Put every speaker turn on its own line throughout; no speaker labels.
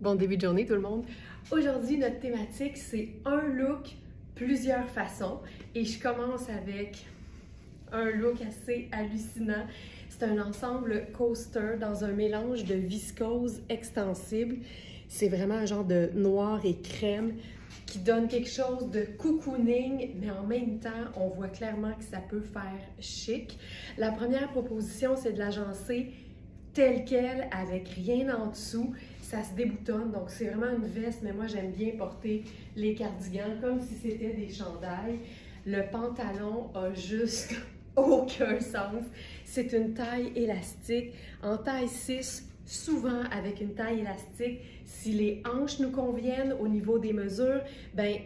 Bon début de journée tout le monde. Aujourd'hui, notre thématique, c'est un look, plusieurs façons. Et je commence avec un look assez hallucinant. C'est un ensemble coaster dans un mélange de viscose extensible. C'est vraiment un genre de noir et crème qui donne quelque chose de cocooning, mais en même temps, on voit clairement que ça peut faire chic. La première proposition, c'est de l'agencer telle quelle, avec rien en dessous. Ça se déboutonne, donc c'est vraiment une veste, mais moi j'aime bien porter les cardigans comme si c'était des chandails. Le pantalon a juste aucun sens. C'est une taille élastique. En taille 6, souvent avec une taille élastique, si les hanches nous conviennent au niveau des mesures, ben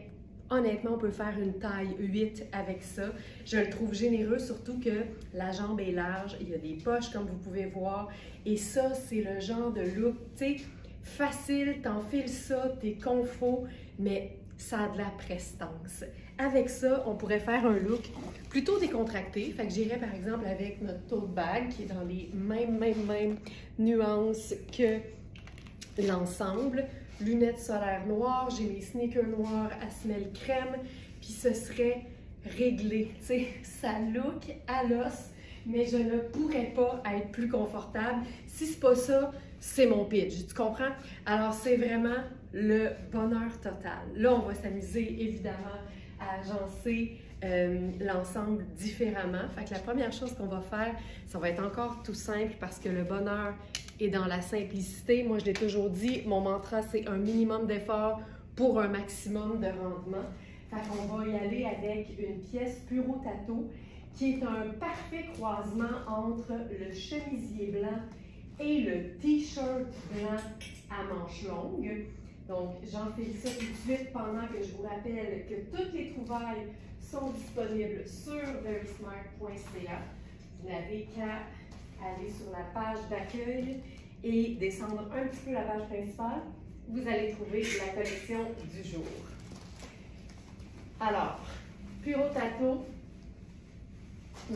honnêtement, on peut faire une taille 8 avec ça. Je le trouve généreux, surtout que la jambe est large, il y a des poches comme vous pouvez voir. Et ça, c'est le genre de look, tu sais, facile, t'enfiles ça, t'es confort, mais ça a de la prestance. Avec ça, on pourrait faire un look plutôt décontracté. Fait que j'irais par exemple avec notre tote bag qui est dans les mêmes nuances que l'ensemble. Lunettes solaires noires, j'ai mes sneakers noirs à semelle crème, puis ce serait réglé. Tu sais, ça look à l'os, mais je ne pourrais pas être plus confortable. Si c'est pas ça, c'est mon pitch, tu comprends? Alors, c'est vraiment le bonheur total. Là, on va s'amuser, évidemment, à agencer l'ensemble différemment. Fait que la première chose qu'on va faire, ça va être encore tout simple parce que le bonheur est dans la simplicité. Moi, je l'ai toujours dit, mon mantra, c'est un minimum d'effort pour un maximum de rendement. Fait qu'on va y aller avec une pièce Puro Tato qui est un parfait croisement entre le chemisier blanc et le t-shirt blanc à manches longues. Donc, j'enfile ça tout de suite pendant que je vous rappelle que toutes les trouvailles sont disponibles sur verysmart.ca. Vous n'avez qu'à aller sur la page d'accueil et descendre un petit peu la page principale. Vous allez trouver la collection du jour. Alors, Puro Tato,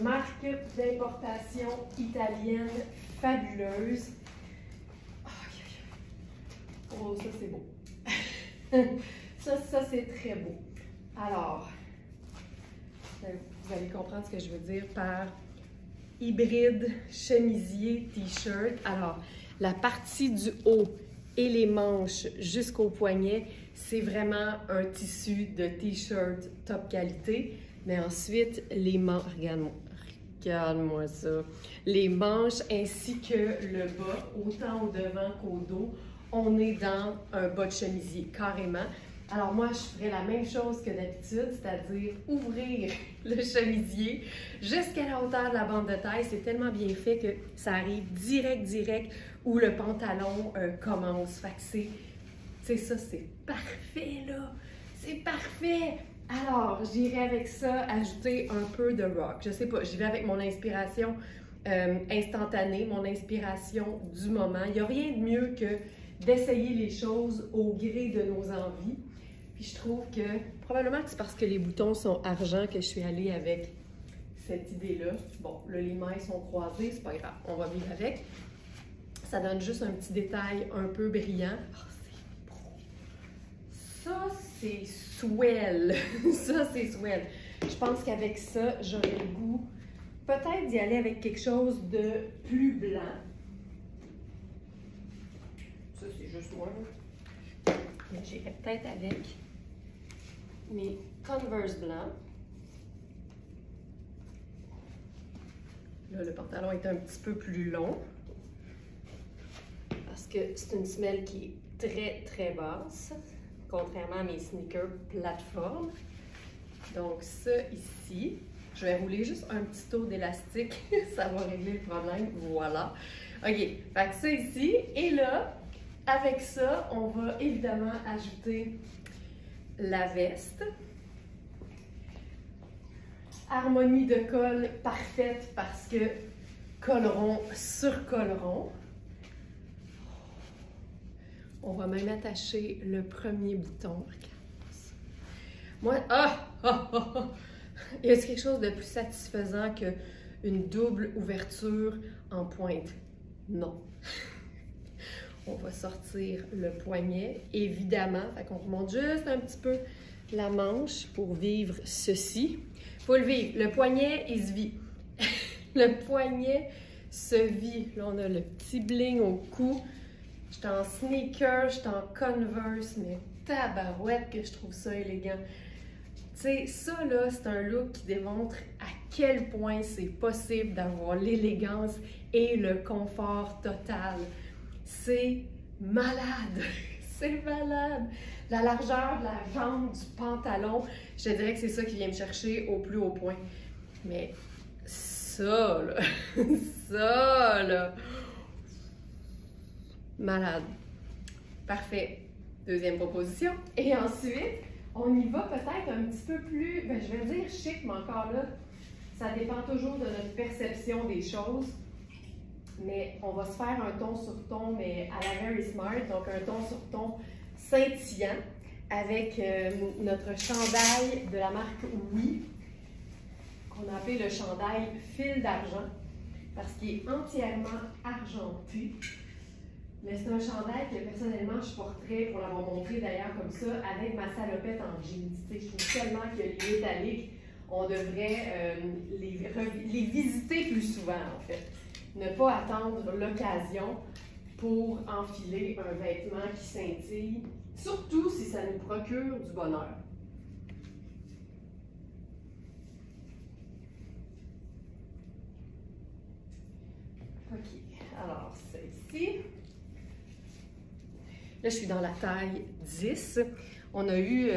marque d'importation italienne fabuleuse. Oh, ça c'est beau. ça c'est très beau. Alors, vous allez comprendre ce que je veux dire par hybride, chemisier, t-shirt. Alors, la partie du haut et les manches jusqu'au poignet, c'est vraiment un tissu de t-shirt top qualité. Mais ensuite, les manches, regarde-moi ça. Les manches ainsi que le bas, autant au devant qu'au dos, on est dans un bas de chemisier, carrément. Alors moi, je ferais la même chose que d'habitude, c'est-à-dire ouvrir le chemisier jusqu'à la hauteur de la bande de taille. C'est tellement bien fait que ça arrive direct où le pantalon commence. Fait que c'est ça, c'est parfait là! C'est parfait! Alors, j'irai avec ça ajouter un peu de rock. Je sais pas, j'y vais avec mon inspiration instantanée, mon inspiration du moment. Il n'y a rien de mieux que d'essayer les choses au gré de nos envies. Puis je trouve que, probablement que c'est parce que les boutons sont argent que je suis allée avec cette idée-là. Bon, là, les mailles sont croisées, c'est pas grave, on va vivre avec. Ça donne juste un petit détail un peu brillant. Oh, c'est beau! Ça, c'est swell! Ça, c'est swell! Je pense qu'avec ça, j'aurais le goût peut-être d'y aller avec quelque chose de plus blanc. Ça, c'est juste moi. J'irais peut-être avec mes Converse blancs. Là, le pantalon est un petit peu plus long parce que c'est une semelle qui est très basse, contrairement à mes sneakers plateforme. Donc ça ici, je vais rouler juste un petit tour d'élastique, ça va régler le problème, voilà. OK, fait que ça ici, et là, avec ça, on va évidemment ajouter la veste. Harmonie de col parfaite parce que colleron sur colleron. On va même attacher le premier bouton. Moi, y a quelque chose de plus satisfaisant qu'une double ouverture en pointe? Non. on va sortir le poignet, évidemment. Fait qu'on remonte juste un petit peu la manche pour vivre ceci. Faut le vivre. Le poignet, il se vit. Le poignet se vit. Là, on a le petit bling au cou. Je suis en sneaker, je suis en Converse, mais tabarouette que je trouve ça élégant. Tu sais, ça là, c'est un look qui démontre à quel point c'est possible d'avoir l'élégance et le confort total. C'est malade! C'est malade! La largeur de la jambe du pantalon, je te dirais que c'est ça qui vient me chercher au plus haut point. Mais ça, là, ça, là, malade. Parfait. Deuxième proposition. Et ensuite, on y va peut-être un petit peu plus, ben, je vais dire chic, mais encore là, ça dépend toujours de notre perception des choses. Mais on va se faire un ton sur ton, mais à la Very Smart, donc un ton sur ton scintillant avec notre chandail de la marque Oui, qu'on a appelé le chandail fil d'argent, parce qu'il est entièrement argenté. Mais c'est un chandail que personnellement je porterais, pour l'avoir montré d'ailleurs comme ça, avec ma salopette en jeans. Je trouve tellement que les métalliques, on devrait les visiter plus souvent en fait. Ne pas attendre l'occasion pour enfiler un vêtement qui scintille, surtout si ça nous procure du bonheur. OK, alors celle-ci. Là, je suis dans la taille 10. On a eu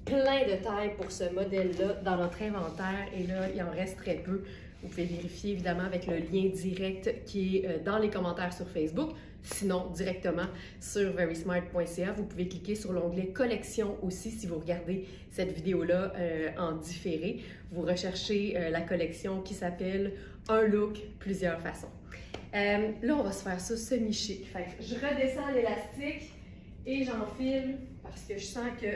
plein de tailles pour ce modèle-là dans notre inventaire et là, il en reste très peu. Vous pouvez vérifier évidemment avec le lien direct qui est dans les commentaires sur Facebook. Sinon, directement sur verysmart.ca. Vous pouvez cliquer sur l'onglet Collection aussi si vous regardez cette vidéo-là en différé. Vous recherchez la collection qui s'appelle Un look, plusieurs façons. Là, on va se faire ça semi-chic. Je redescends l'élastique et j'enfile parce que je sens que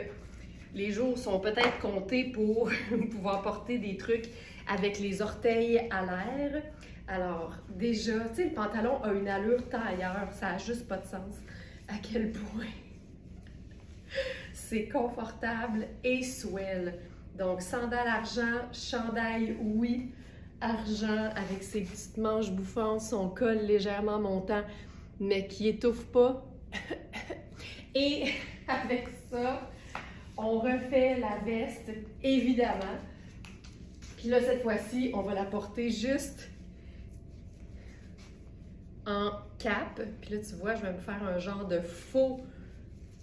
les jours sont peut-être comptés pour pouvoir porter des trucs avec les orteils à l'air. Alors, déjà, tu sais, le pantalon a une allure tailleur, ça n'a juste pas de sens. À quel point c'est confortable et swell. Donc, sandales argent, chandail oui, argent avec ses petites manches bouffantes, son col légèrement montant, mais qui étouffe pas. Et avec ça, on refait la veste, évidemment. Puis là, cette fois-ci, on va la porter juste en cap. Puis là, tu vois, je vais me faire un genre de faux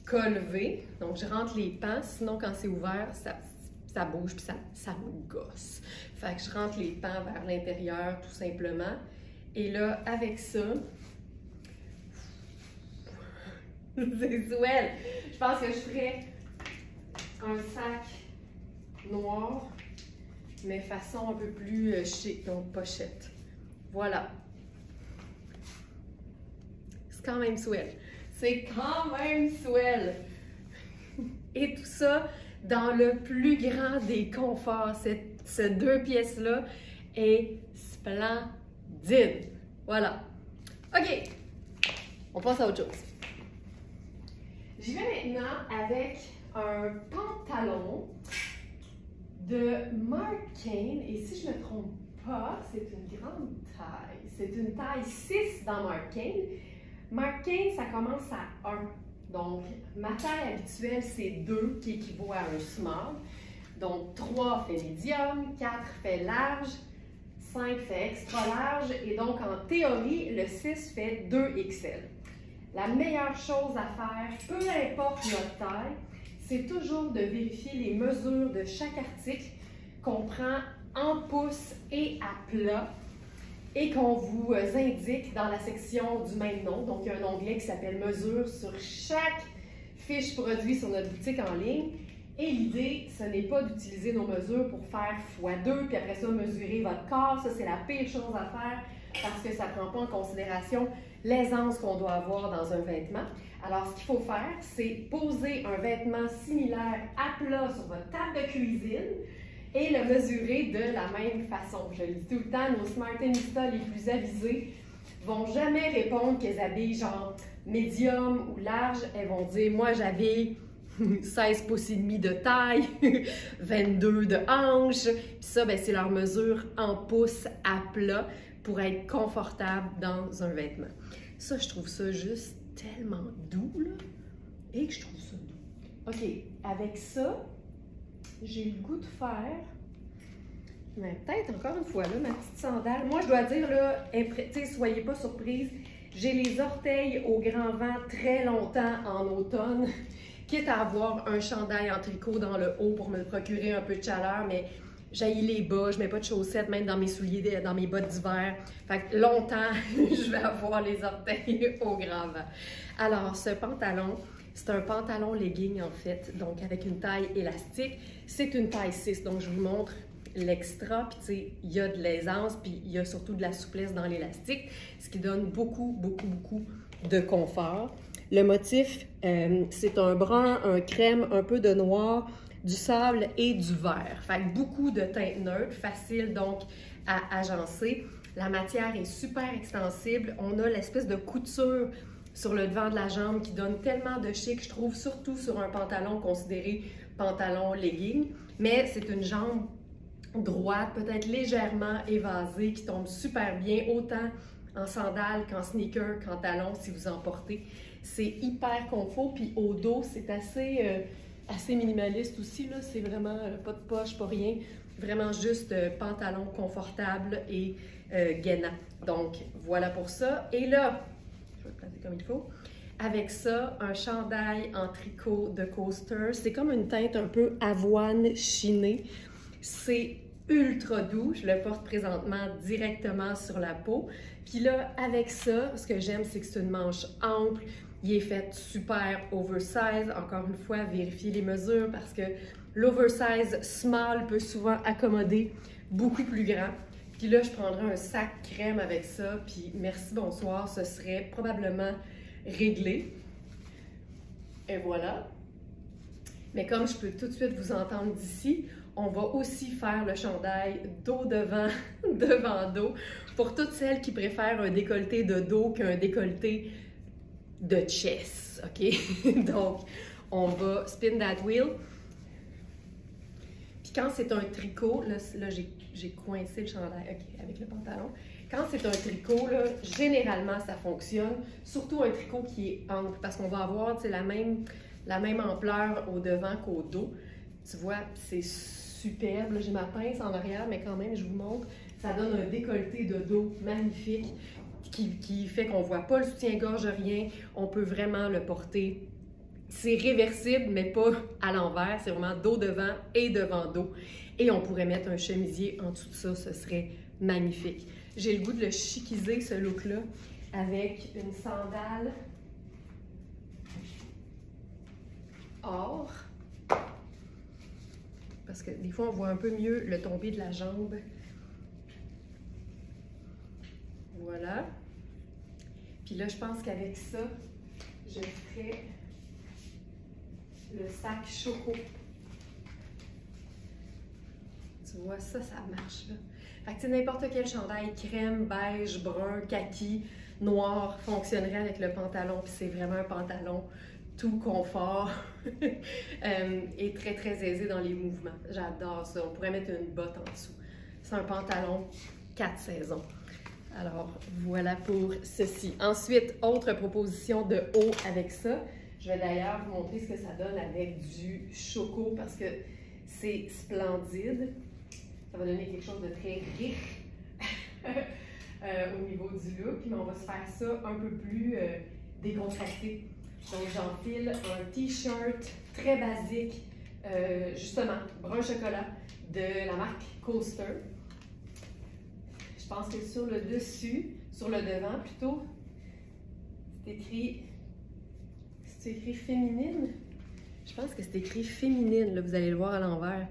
col V. Donc, je rentre les pans. Sinon, quand c'est ouvert, ça bouge puis ça me gosse. Fait que je rentre les pans vers l'intérieur, tout simplement. Et là, avec ça, c'est swell. Je pense que je ferais un sac noir, mais façon un peu plus chic, donc pochette. Voilà. C'est quand même swell. C'est quand même swell. Et tout ça dans le plus grand des conforts. Ces deux pièces-là est splendide. Voilà. OK. On passe à autre chose. J'y vais maintenant avec un pantalon de Marc Cain. Et si je ne me trompe pas, c'est une grande taille. C'est une taille 6 dans Marc Cain. Marc Cain, ça commence à 1. Donc, ma taille habituelle, c'est 2, qui équivaut à un small. Donc, 3 fait médium, 4 fait large, 5 fait extra large. Et donc, en théorie, le 6 fait 2XL. La meilleure chose à faire, peu importe notre taille, c'est toujours de vérifier les mesures de chaque article qu'on prend en pouces et à plat et qu'on vous indique dans la section du même nom. Donc, il y a un onglet qui s'appelle « Mesures » sur chaque fiche produit sur notre boutique en ligne. Et l'idée, ce n'est pas d'utiliser nos mesures pour faire x2 puis après ça, mesurer votre corps. Ça, c'est la pire chose à faire parce que ça ne prend pas en considération l'aisance qu'on doit avoir dans un vêtement. Alors, ce qu'il faut faire, c'est poser un vêtement similaire à plat sur votre table de cuisine et le mesurer de la même façon. Je le dis tout le temps, nos Smartinistas les plus avisés vont jamais répondre qu'elles habillent genre médium ou large, elles vont dire, moi j'avais 16 pouces et demi de taille, 22 de hanche. Puis ça, ben, c'est leur mesure en pouces à plat pour être confortable dans un vêtement. Ça, je trouve ça juste tellement doux, là, et que je trouve ça doux. OK, avec ça, j'ai le goût de faire, mais peut-être encore une fois, là, ma petite sandale. Moi, je dois dire, là, soyez pas surprise, j'ai les orteils au grand vent très longtemps en automne, quitte à avoir un chandail en tricot dans le haut pour me procurer un peu de chaleur, mais j'haïs les bas, je mets pas de chaussettes, même dans mes souliers, dans mes bottes d'hiver. Fait que longtemps, je vais avoir les orteils au grand vent. Alors, ce pantalon, c'est un pantalon legging en fait, donc avec une taille élastique. C'est une taille 6, donc je vous montre l'extra, puis tu sais, il y a de l'aisance, puis il y a surtout de la souplesse dans l'élastique, ce qui donne beaucoup de confort. Le motif, c'est un brun, un crème, un peu de noir, du sable et du vert. Fait que beaucoup de teintes neutres, facile donc à agencer. La matière est super extensible. On a l'espèce de couture sur le devant de la jambe qui donne tellement de chic, je trouve, surtout sur un pantalon considéré pantalon legging. Mais c'est une jambe droite, peut-être légèrement évasée, qui tombe super bien, autant en sandales qu'en sneakers, qu'en talons, si vous en portez. C'est hyper confort, puis au dos, c'est assez minimaliste aussi, là. C'est vraiment pas de poche, pas rien. Vraiment juste pantalon confortable et gainant. Donc, voilà pour ça. Et là, je vais le placer comme il faut. Avec ça, un chandail en tricot de Coaster. C'est comme une teinte un peu avoine chinée. C'est ultra doux. Je le porte présentement directement sur la peau. Puis là, avec ça, ce que j'aime, c'est que c'est une manche ample. Il est fait super oversize. Encore une fois, vérifiez les mesures parce que l'oversize small peut souvent accommoder beaucoup plus grand. Puis là, je prendrais un sac crème avec ça. Puis merci, bonsoir. Ce serait probablement réglé. Et voilà. Mais comme je peux tout de suite vous entendre d'ici, on va aussi faire le chandail dos devant, devant dos, pour toutes celles qui préfèrent un décolleté de dos qu'un décolleté de chest, OK? Donc, on va spin that wheel. Puis quand c'est un tricot, là j'ai coincé le chandail, OK, avec le pantalon. Quand c'est un tricot, là, généralement, ça fonctionne. Surtout un tricot qui est ample, parce qu'on va avoir la même ampleur au devant qu'au dos. Tu vois, c'est superbe. J'ai ma pince en arrière, mais quand même, je vous montre. Ça donne un décolleté de dos magnifique qui fait qu'on ne voit pas le soutien-gorge, rien. On peut vraiment le porter. C'est réversible, mais pas à l'envers. C'est vraiment dos devant et devant dos. Et on pourrait mettre un chemisier en dessous de ça. Ce serait magnifique. J'ai le goût de le chiquiser, ce look-là, avec une sandale or. Parce que des fois, on voit un peu mieux le tombé de la jambe. Voilà. Puis là, je pense qu'avec ça, je ferai le sac choco. Tu vois, ça marche là. Fait que c'est n'importe quel chandail, crème, beige, brun, kaki, noir, fonctionnerait avec le pantalon. Puis c'est vraiment un pantalon tout confort et très aisé dans les mouvements. J'adore ça. On pourrait mettre une botte en dessous. C'est un pantalon 4 saisons. Alors, voilà pour ceci. Ensuite, autre proposition de haut avec ça. Je vais d'ailleurs vous montrer ce que ça donne avec du choco parce que c'est splendide. Ça va donner quelque chose de très riche au niveau du look. Mais on va se faire ça un peu plus décontracté. Donc, j'enfile un t-shirt très basique, justement, brun chocolat, de la marque Coaster. Je pense que sur le dessus, sur le devant plutôt, c'est écrit féminine. Je pense que c'est écrit féminine, là, vous allez le voir à l'envers.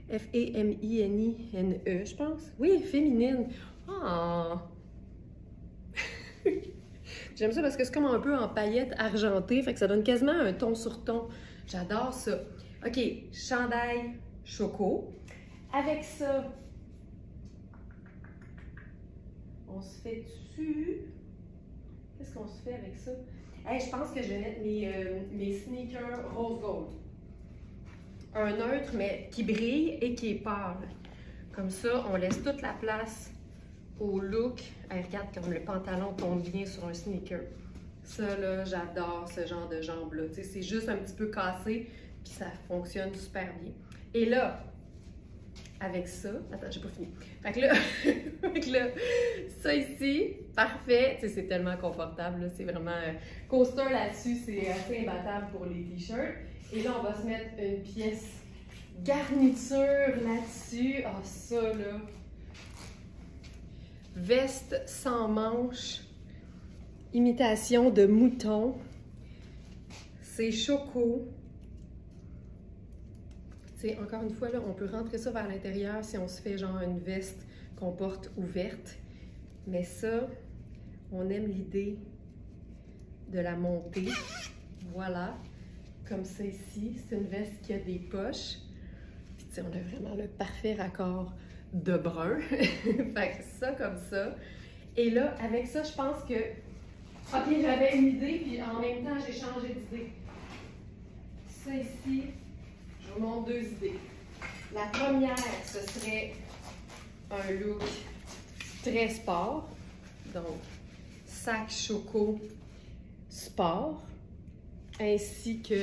F-E-M-I-N-I-N-E, je pense. Oui, féminine. Ah! J'aime ça parce que c'est comme un peu en paillettes argentées, fait que ça donne quasiment un ton sur ton. J'adore ça. OK, chandail choco. Avec ça, on se fait dessus. Qu'est-ce qu'on se fait avec ça? Hey, je pense que je vais mettre mes sneakers rose gold. Un neutre, mais qui brille et qui est pâle. Comme ça, on laisse toute la place au look. Hey, regarde comme le pantalon tombe bien sur un sneaker. Ça, là, j'adore ce genre de jambes-là. Tu sais, c'est juste un petit peu cassé, puis ça fonctionne super bien. Et là, avec ça... Attends, j'ai pas fini. Fait que là, ça ici, parfait. Tu sais, c'est tellement confortable. C'est vraiment... coaster là-dessus, c'est assez imbattable pour les t-shirts. Et là, on va se mettre une pièce garniture là-dessus. Ah, ça, là... Veste sans manches. Imitation de mouton. C'est choco. Tu sais, encore une fois, là, on peut rentrer ça vers l'intérieur si on se fait genre une veste qu'on porte ouverte. Mais ça, on aime l'idée de la monter. Voilà. Comme ça ici. C'est une veste qui a des poches. Puis tu sais, on a vraiment le parfait raccord de brun. Fait que ça comme ça. Et là, avec ça, je pense que... Ok, j'avais une idée, puis en même temps, j'ai changé d'idée. Ça ici, je vous montre deux idées. La première, ce serait un look très sport. Donc, sac choco sport, ainsi que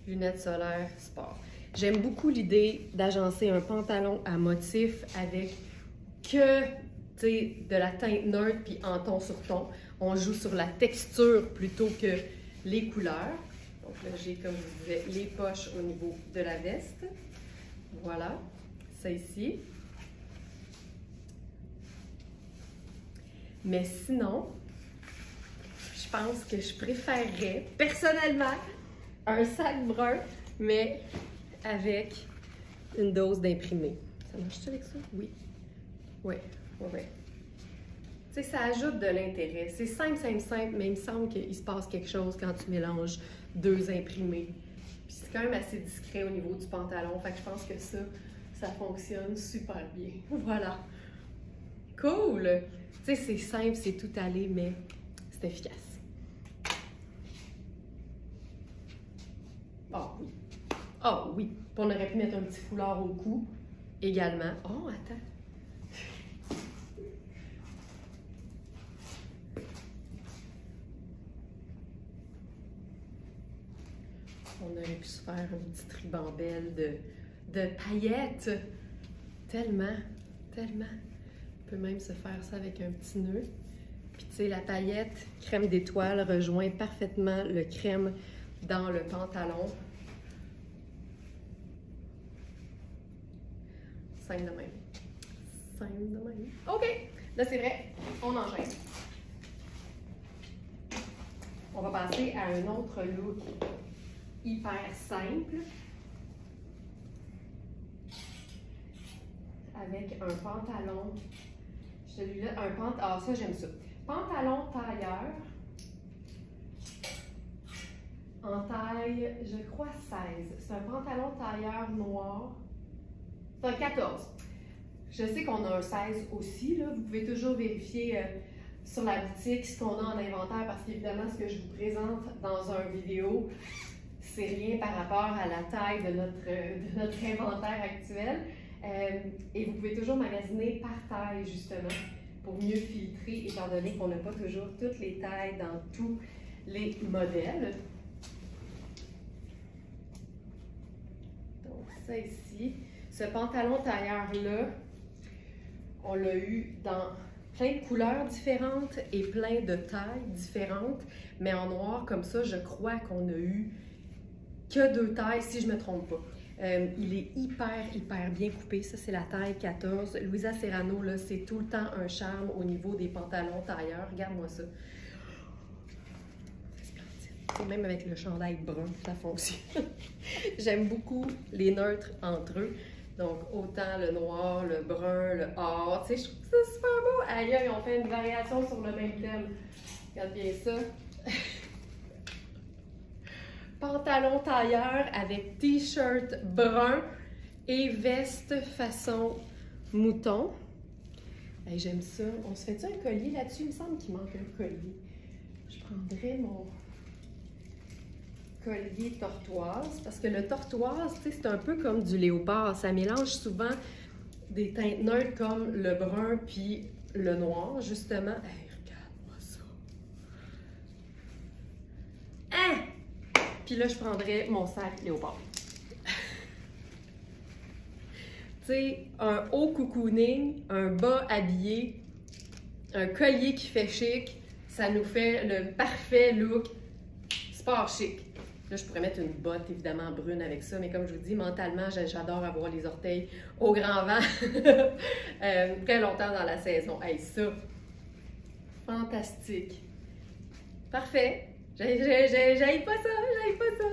lunettes solaires sport. J'aime beaucoup l'idée d'agencer un pantalon à motif avec que de la teinte neutre puis en ton sur ton. On joue sur la texture plutôt que les couleurs. Donc là, j'ai, comme je vous disais, les poches au niveau de la veste. Voilà, ça ici. Mais sinon, je pense que je préférerais, personnellement, un sac brun, mais avec une dose d'imprimé. Ça marche-tu avec ça? Oui. Oui. Ouais. Tu sais, ça ajoute de l'intérêt. C'est simple, mais il me semble qu'il se passe quelque chose quand tu mélanges deux imprimés. Puis c'est quand même assez discret au niveau du pantalon, fait que je pense que ça fonctionne super bien. Voilà. Cool! Tu sais, c'est simple, c'est tout allé, mais c'est efficace. Oh oui. Oh oui. Puis on aurait pu mettre un petit foulard au cou également. Oh, attends. On aurait pu se faire une petite ribambelle de paillettes. Tellement, tellement. On peut même se faire ça avec un petit nœud. Puis tu sais, la paillette crème d'étoile rejoint parfaitement le crème dans le pantalon. Simple de même. Simple de même. OK! Là, c'est vrai, on enchaîne. On va passer à un autre look hyper simple, avec un pantalon, celui-là, ah ça j'aime ça, pantalon tailleur, en taille, je crois 16, c'est un pantalon tailleur noir, c'est un 14, je sais qu'on a un 16 aussi, là. Vous pouvez toujours vérifier sur la boutique ce qu'on a en inventaire, parce qu'évidemment ce que je vous présente dans une vidéo, c'est rien par rapport à la taille de notre inventaire actuel. Et vous pouvez toujours magasiner par taille, justement, pour mieux filtrer, étant donné qu'on n'a pas toujours toutes les tailles dans tous les modèles. Donc, ça ici. Ce pantalon tailleur-là, on l'a eu dans plein de couleurs différentes et plein de tailles différentes, mais en noir, comme ça, je crois qu'on a eu que deux tailles, si je ne me trompe pas. Il est hyper bien coupé. Ça, c'est la taille 14. Louisa Serrano, là, c'est tout le temps un charme au niveau des pantalons tailleurs. Regarde-moi ça. C'est splendide. Même avec le chandail brun, ça fonctionne. J'aime beaucoup les neutres entre eux. Donc, autant le noir, le brun, le or. Tu sais, je trouve ça super beau. Aïe, on fait une variation sur le même thème. Regarde bien ça. Pantalon tailleur avec t-shirt brun et veste façon mouton. Hey, j'aime ça. On se fait-tu un collier là-dessus? Il me semble qu'il manque un collier. je prendrais mon collier tortoise, parce que le tortoise, tu sais, c'est un peu comme du léopard. Ça mélange souvent des teintes neutres comme le brun puis le noir, justement. Hey, regarde-moi ça! Hein? Puis là, je prendrais mon sac léopard. Tu sais, un haut cocooning, un bas habillé, un collier qui fait chic, ça nous fait le parfait look sport chic. Là, je pourrais mettre une botte, évidemment, brune avec ça, mais comme je vous dis, mentalement, j'adore avoir les orteils au grand vent très longtemps dans la saison. Hey, ça! Fantastique! Parfait! J'aille pas ça! J'aille pas ça!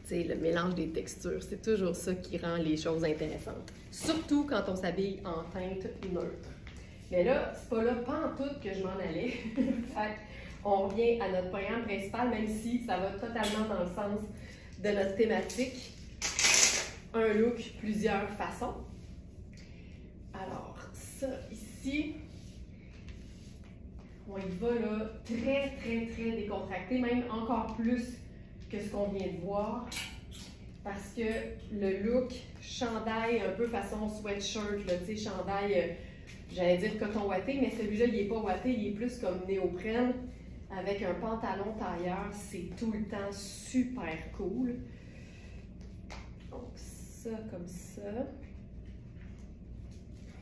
Tu sais, le mélange des textures, c'est toujours ça qui rend les choses intéressantes. Surtout quand on s'habille en teinte neutre. Mais là, c'est pas là, pas en tout que je m'en allais. On revient à notre programme principal, même si ça va totalement dans le sens de notre thématique. Un look, plusieurs façons. Alors, ça ici, on y va là, très, très, très décontracté, même encore plus que ce qu'on vient de voir. Parce que le look chandail, un peu façon sweatshirt, là, tu sais, chandail, j'allais dire coton ouaté, mais celui-là, il n'est pas ouaté, il est plus comme néoprène. Avec un pantalon tailleur, c'est tout le temps super cool. Donc ça, comme ça.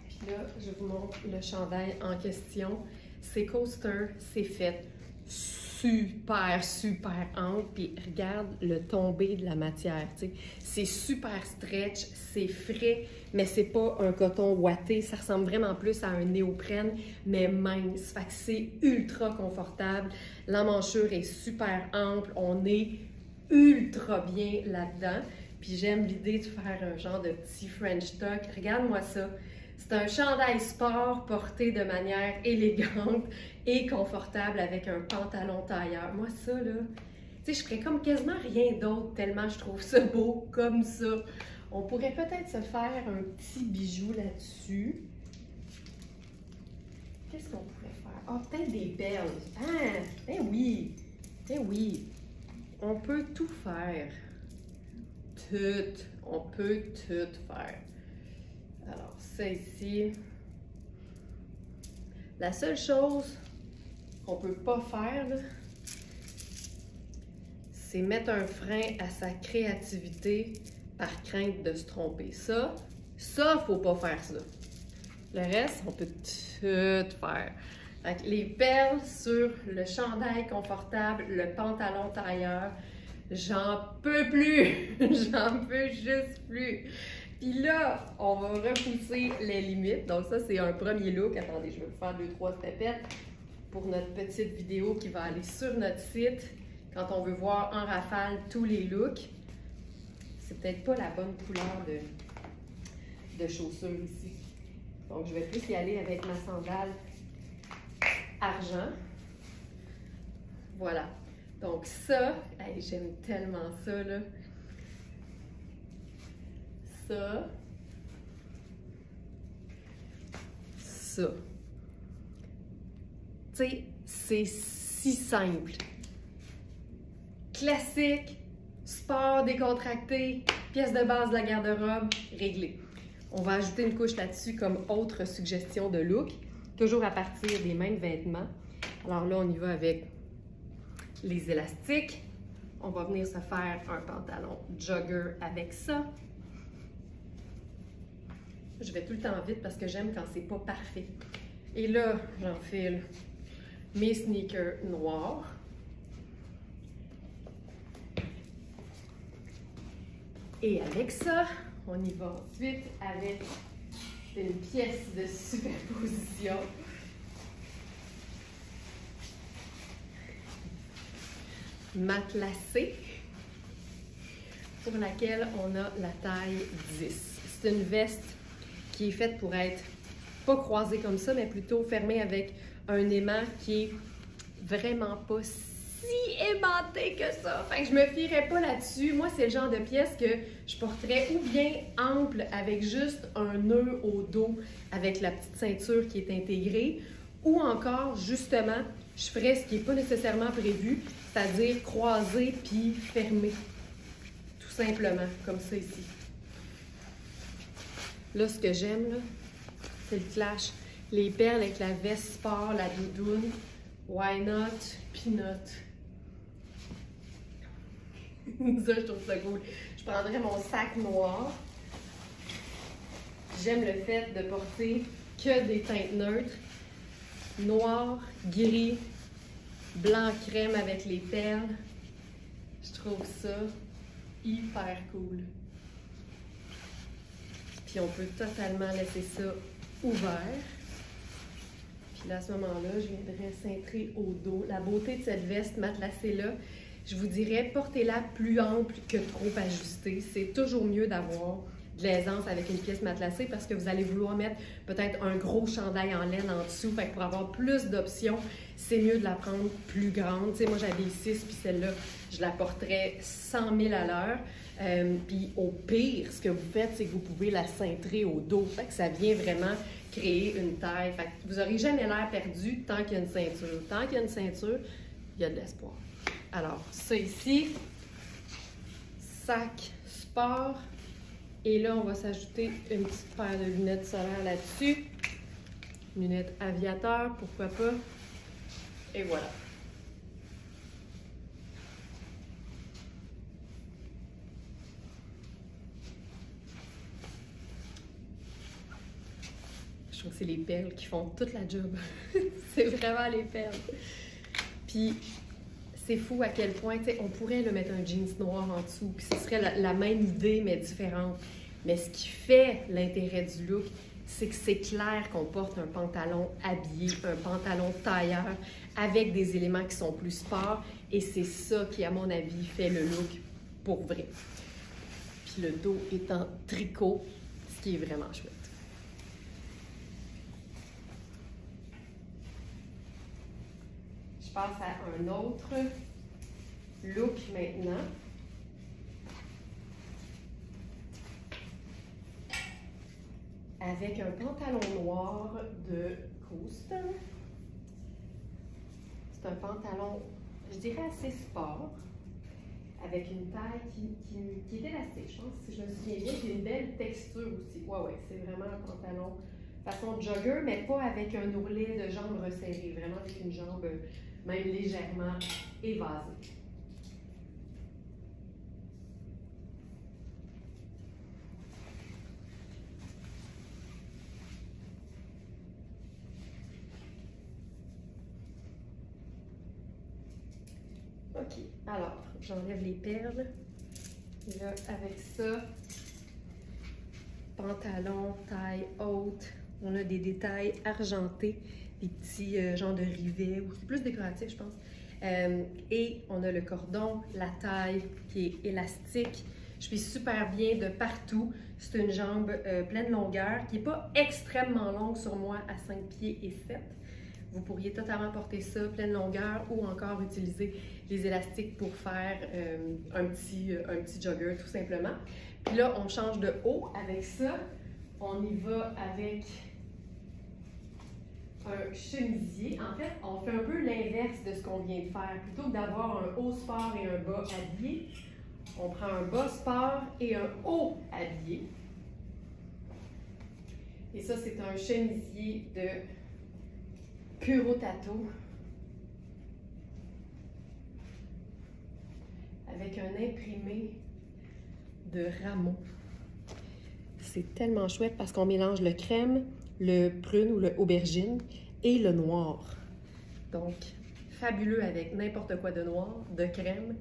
Puis là, je vous montre le chandail en question. C'est coaster, c'est fait super, super ample. Puis regarde le tombé de la matière, tu sais. C'est super stretch, c'est frais, mais c'est pas un coton ouaté. Ça ressemble vraiment plus à un néoprène, mais mince. Fait que c'est ultra confortable. L'emmanchure est super ample. On est ultra bien là-dedans. Puis j'aime l'idée de faire un genre de petit French tuck. Regarde-moi ça. C'est un chandail sport porté de manière élégante et confortable avec un pantalon tailleur. Moi, ça, là, tu sais, je ferais comme quasiment rien d'autre tellement je trouve ça beau comme ça. On pourrait peut-être se faire un petit bijou là-dessus. Qu'est-ce qu'on pourrait faire? Ah, peut-être des perles. Ah, ben oui, ben oui. On peut tout faire. Tout. On peut tout faire. Alors, ça ici. La seule chose qu'on ne peut pas faire, c'est mettre un frein à sa créativité par crainte de se tromper. Ça, faut pas faire ça. Le reste, on peut tout faire. Fait que les perles sur le chandail confortable, le pantalon tailleur, j'en peux plus! J'en peux juste plus! Puis là, on va repousser les limites. Donc ça, c'est un premier look. Attendez, je vais vous faire 2-3 tapettes pour notre petite vidéo qui va aller sur notre site quand on veut voir en rafale tous les looks. C'est peut-être pas la bonne couleur de chaussures ici. Donc, je vais plus y aller avec ma sandale argent. Voilà. Donc ça, hey, j'aime tellement ça, là. Ça. Ça. Tu sais, c'est si simple. Classique, sport décontracté, pièce de base de la garde-robe, réglé. On va ajouter une couche là-dessus comme autre suggestion de look, toujours à partir des mêmes vêtements. Alors là, on y va avec les élastiques. On va venir se faire un pantalon jogger avec ça. Je vais tout le temps vite parce que j'aime quand c'est pas parfait. Et là, j'enfile mes sneakers noirs. Et avec ça, on y va ensuite avec une pièce de superposition. Matelassée, pour laquelle on a la taille 10. C'est une veste qui est faite pour être pas croisée comme ça, mais plutôt fermée avec un aimant qui est vraiment pas si aimanté que ça. Fait que je me fierais pas là-dessus. Moi, c'est le genre de pièce que je porterais ou bien ample avec juste un nœud au dos avec la petite ceinture qui est intégrée, ou encore justement je ferais ce qui n'est pas nécessairement prévu, c'est-à-dire croiser puis fermer. Tout simplement, comme ça ici. Là, ce que j'aime, là, c'est le clash. Les perles avec la veste sport, la doudoune. Why not? Peanut. Ça, je trouve ça cool. Je prendrais mon sac noir. J'aime le fait de porter que des teintes neutres. Noir, gris, blanc crème avec les perles. Je trouve ça hyper cool. Puis on peut totalement laisser ça ouvert. Puis là, à ce moment-là, je viendrais cintrer au dos. La beauté de cette veste matelassée-là, je vous dirais, portez-la plus ample que trop ajustée. C'est toujours mieux d'avoir de l'aisance avec une pièce matelassée parce que vous allez vouloir mettre peut-être un gros chandail en laine en dessous. Fait que pour avoir plus d'options, c'est mieux de la prendre plus grande. Tu sais, moi, j'avais 6, puis celle-là, je la porterais 100 000 à l'heure. Puis au pire, ce que vous faites, c'est que vous pouvez la cintrer au dos. Fait que ça vient vraiment créer une taille. Fait que vous n'aurez jamais l'air perdu tant qu'il y a une ceinture. Tant qu'il y a une ceinture, il y a de l'espoir. Alors, ça ici, sac sport. Et là, on va s'ajouter une petite paire de lunettes solaires là-dessus. Lunettes aviateur, pourquoi pas. Et voilà. Je trouve que c'est les perles qui font toute la job. C'est vraiment les perles. Puis, c'est fou à quel point, tu sais, on pourrait le mettre un jeans noir en dessous, puis ce serait la même idée, mais différente. Mais ce qui fait l'intérêt du look, c'est que c'est clair qu'on porte un pantalon habillé, un pantalon tailleur, avec des éléments qui sont plus sport, et c'est ça qui, à mon avis, fait le look pour vrai. Puis le dos est en tricot, ce qui est vraiment chouette. Je passe à un autre look maintenant. Avec un pantalon noir de Coast. C'est un pantalon, je dirais, assez sport, avec une taille qui est élastique. Je pense, si je me souviens bien, c'est une belle texture aussi. Ouais, c'est vraiment un pantalon façon jogger, mais pas avec un ourlet de jambes resserrées, vraiment avec une jambe même légèrement évasée. OK, alors, j'enlève les perles. Et là, avec ça, pantalon, taille haute, on a des détails argentés, des petits genres de rivets, ou c'est plus décoratif, je pense. Et on a le cordon, la taille qui est élastique. Je suis super bien de partout. C'est une jambe pleine longueur qui n'est pas extrêmement longue sur moi à 5 pieds et 7. Vous pourriez totalement porter ça pleine longueur ou encore utiliser les élastiques pour faire un petit jogger tout simplement. Puis là, on change de haut avec ça. On y va avec un chemisier. En fait, on fait un peu l'inverse de ce qu'on vient de faire. Plutôt que d'avoir un haut sport et un bas habillé, on prend un bas sport et un haut habillé. Et ça, c'est un chemisier de Puro Tato avec un imprimé de rameaux. C'est tellement chouette parce qu'on mélange le crème, le prune ou le aubergine et le noir. Donc, fabuleux avec n'importe quoi de noir, de crème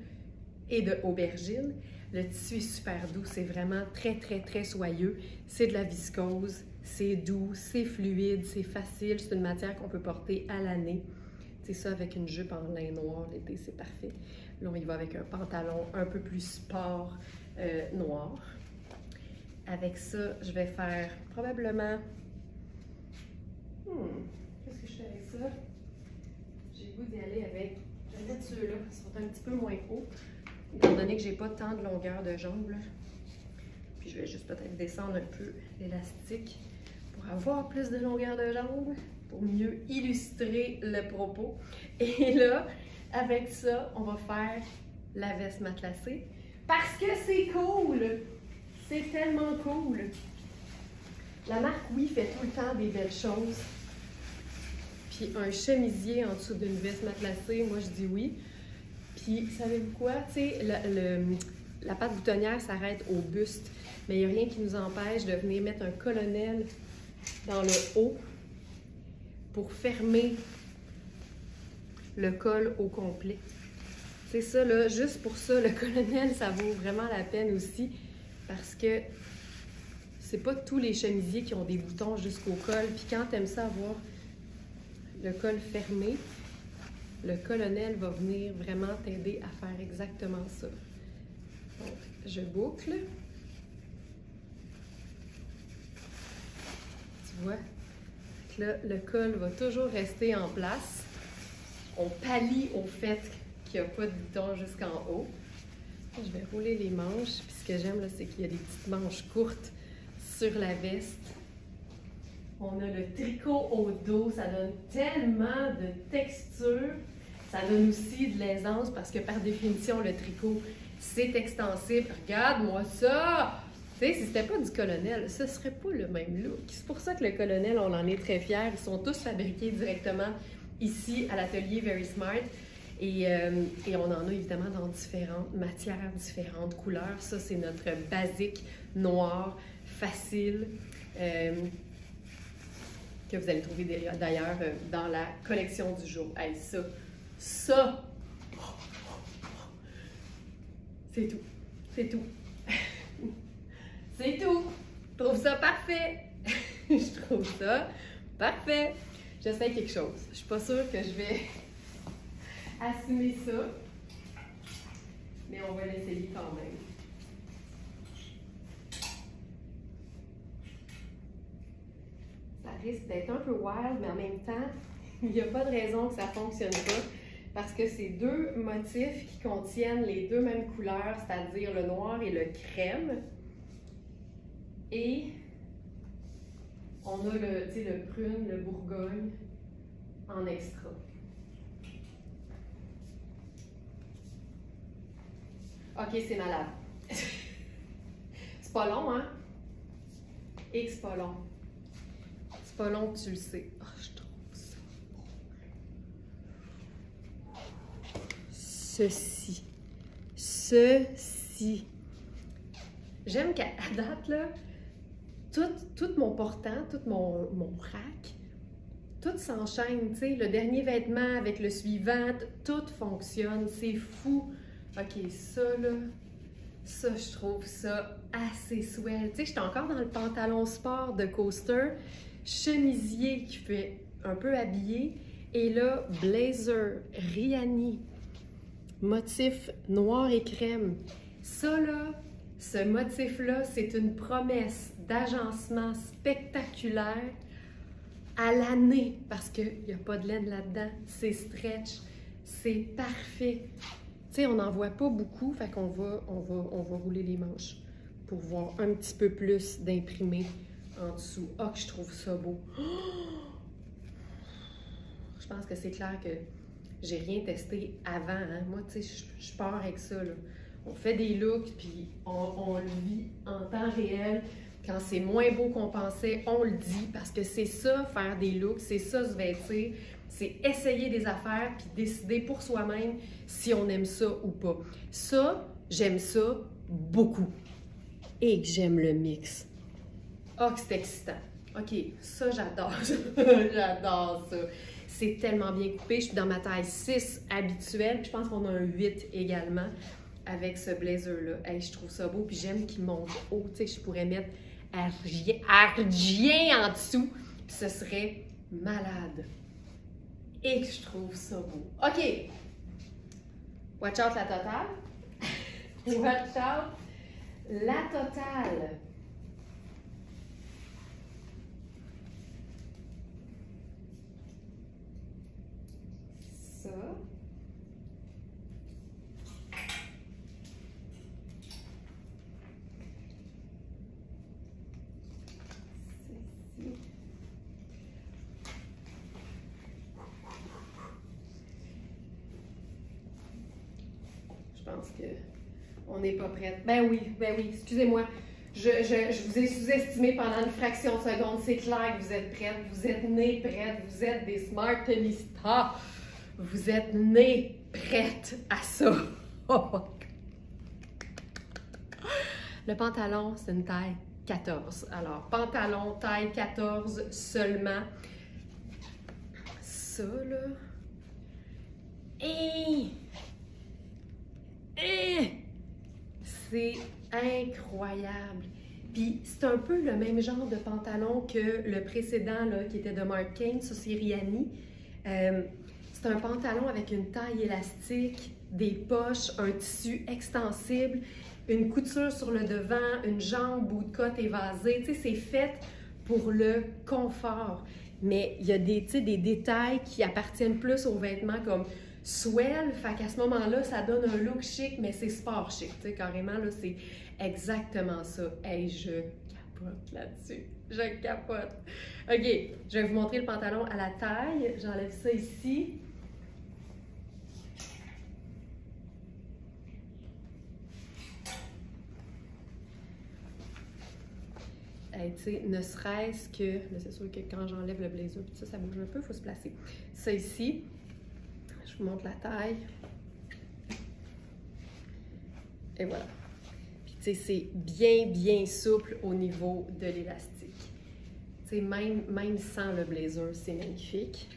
et de aubergine. Le tissu est super doux, c'est vraiment très soyeux. C'est de la viscose, c'est doux, c'est fluide, c'est facile. C'est une matière qu'on peut porter à l'année. C'est ça avec une jupe en lin noir l'été, c'est parfait. Là, on y va avec un pantalon un peu plus sport noir. Avec ça, je vais faire probablement... Qu'est-ce que je fais avec ça? J'ai le goût d'y aller avec... Je vais mettre ceux-là, qui sont un petit peu moins hauts, étant donné que j'ai pas tant de longueur de jambe. Là. Puis je vais juste peut-être descendre un peu l'élastique pour avoir plus de longueur de jambe. pour mieux illustrer le propos. Et là, avec ça, on va faire la veste matelassée parce que c'est cool! C'est tellement cool! La marque Oui fait tout le temps des belles choses. Puis un chemisier en dessous d'une veste matelassée, moi je dis oui. Puis savez-vous quoi? Tu sais, la patte boutonnière s'arrête au buste, mais il n'y a rien qui nous empêche de venir mettre un colonel dans le haut pour fermer le col au complet. C'est ça, là, juste pour ça, le colonel, ça vaut vraiment la peine aussi parce que c'est pas tous les chemisiers qui ont des boutons jusqu'au col. Puis quand tu aimes ça avoir le col fermé, le colonel va venir vraiment t'aider à faire exactement ça. Donc, je boucle. Tu vois? Là, le col va toujours rester en place. On pallie au fait qu'il n'y a pas de bouton jusqu'en haut. Je vais rouler les manches. Puis ce que j'aime, là, c'est qu'il y a des petites manches courtes sur la veste. On a le tricot au dos. Ça donne tellement de texture. Ça donne aussi de l'aisance parce que par définition, le tricot, c'est extensible. Regarde-moi ça! Tu sais, si c'était pas du colonel, ce serait pas le même look. C'est pour ça que le colonel, on en est très fiers. Ils sont tous fabriqués directement ici à l'atelier Very Smart. Et on en a évidemment dans différentes matières, différentes couleurs. Ça, c'est notre basique noir, facile, que vous allez trouver d'ailleurs dans la collection du jour. Hey, ça, c'est tout. C'est tout. C'est tout. Je trouve ça parfait. Je trouve ça parfait. J'essaie quelque chose. Je suis pas sûre que je vais assumer ça, mais on va l'essayer quand même. Ça risque d'être un peu wild, mais en même temps, il n'y a pas de raison que ça ne fonctionne pas parce que c'est deux motifs qui contiennent les deux mêmes couleurs, c'est-à-dire le noir et le crème. Et on a le prune, le bourgogne en extra. Ok, c'est malade. C'est pas long, hein? Et que c'est pas long. C'est pas long que tu le sais. Oh, je trouve ça beau. Ceci. J'aime qu'à date, là, tout mon portant, tout mon rack, tout s'enchaîne, tu sais, le dernier vêtement avec le suivant, tout fonctionne, c'est fou. Ok, ça là, ça je trouve ça assez swell. Tu sais, j'étais encore dans le pantalon sport de Coaster, chemisier qui fait un peu habillé, et là, blazer, Riani, motif noir et crème. Ça là, ce motif-là, c'est une promesse d'agencement spectaculaire à l'année parce qu'il n'y a pas de laine là-dedans, c'est stretch, c'est parfait. Tu sais, on n'en voit pas beaucoup, fait qu'on va rouler les manches pour voir un petit peu plus d'imprimé en dessous. Ah, que je trouve ça beau! Oh! Je pense que c'est clair que j'ai rien testé avant. Hein? Moi, tu sais, je pars avec ça, là. On fait des looks, puis on le vit en temps réel. Quand c'est moins beau qu'on pensait, on le dit, parce que c'est ça, faire des looks, c'est ça, se vêtir, c'est essayer des affaires, puis décider pour soi-même si on aime ça ou pas. Ça, j'aime ça beaucoup. Et que j'aime le mix. Oh, que c'est excitant. OK, ça, j'adore. J'adore ça. C'est tellement bien coupé. Je suis dans ma taille 6 habituelle, puis je pense qu'on a un 8 également avec ce blazer-là. Hey, je trouve ça beau, puis j'aime qu'il monte haut. Tu sais, je pourrais mettre argien en dessous, puis ce serait malade. Et que je trouve ça beau. OK. Watch out la totale. Watch out la totale. Ça. pense que on n'est pas prête. Ben oui, excusez-moi. Je vous ai sous-estimé pendant une fraction de seconde. C'est clair que vous êtes prêtes, vous êtes nées prêtes, vous êtes des Smartenistas. Vous êtes nées prêtes à ça. Oh. Le pantalon, c'est une taille 14. Alors, pantalon, taille 14 seulement. Ça, là. C'est incroyable. Puis, c'est un peu le même genre de pantalon que le précédent, là, qui était de Marc Cain, ça c'est Rihanni. C'est un pantalon avec une taille élastique, des poches, un tissu extensible, une couture sur le devant, une jambe bout de côte évasée. Tu sais, c'est fait pour le confort. Mais il y a des détails qui appartiennent plus aux vêtements comme swell. Fait qu'à ce moment-là, ça donne un look chic, mais c'est sport chic. Tu sais, carrément, là, c'est exactement ça. Hey, je capote là-dessus. Je capote. OK, je vais vous montrer le pantalon à la taille. J'enlève ça ici. Hey, tu sais, ne serait-ce que, là c'est sûr que quand j'enlève le blazer, ça bouge un peu, il faut se placer. Ça ici, je vous montre la taille. Et voilà. Puis tu sais, c'est bien souple au niveau de l'élastique. Tu sais, même sans le blazer, c'est magnifique.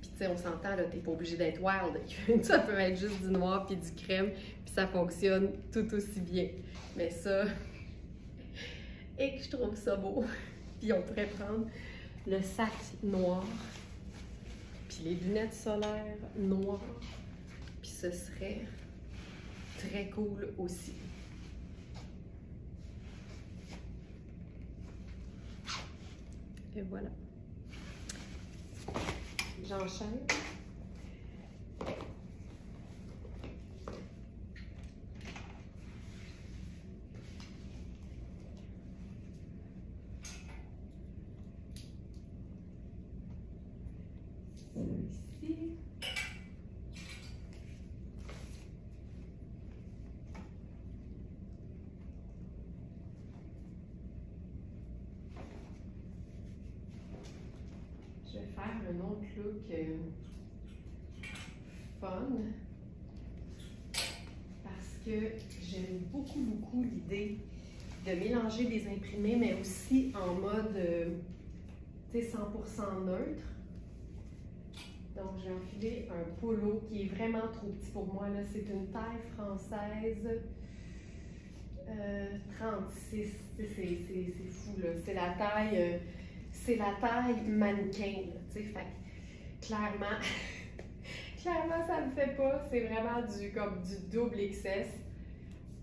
Puis tu sais, on s'entend, là, t'es pas obligé d'être wild. Ça peut être juste du noir puis du crème, puis ça fonctionne tout aussi bien. Mais ça... Et que je trouve ça beau. Puis on pourrait prendre le sac noir, puis les lunettes solaires noires, puis ce serait très cool aussi. Et voilà. J'enchaîne. Ici. Je vais faire un autre look fun parce que j'aime beaucoup l'idée de mélanger des imprimés, mais aussi en mode 100% neutre. Donc, j'ai enfilé un polo qui est vraiment trop petit pour moi. C'est une taille française 36. C'est fou, là. C'est la taille mannequin, tu sais. Fait clairement, clairement, ça me fait pas. C'est vraiment comme du double XS.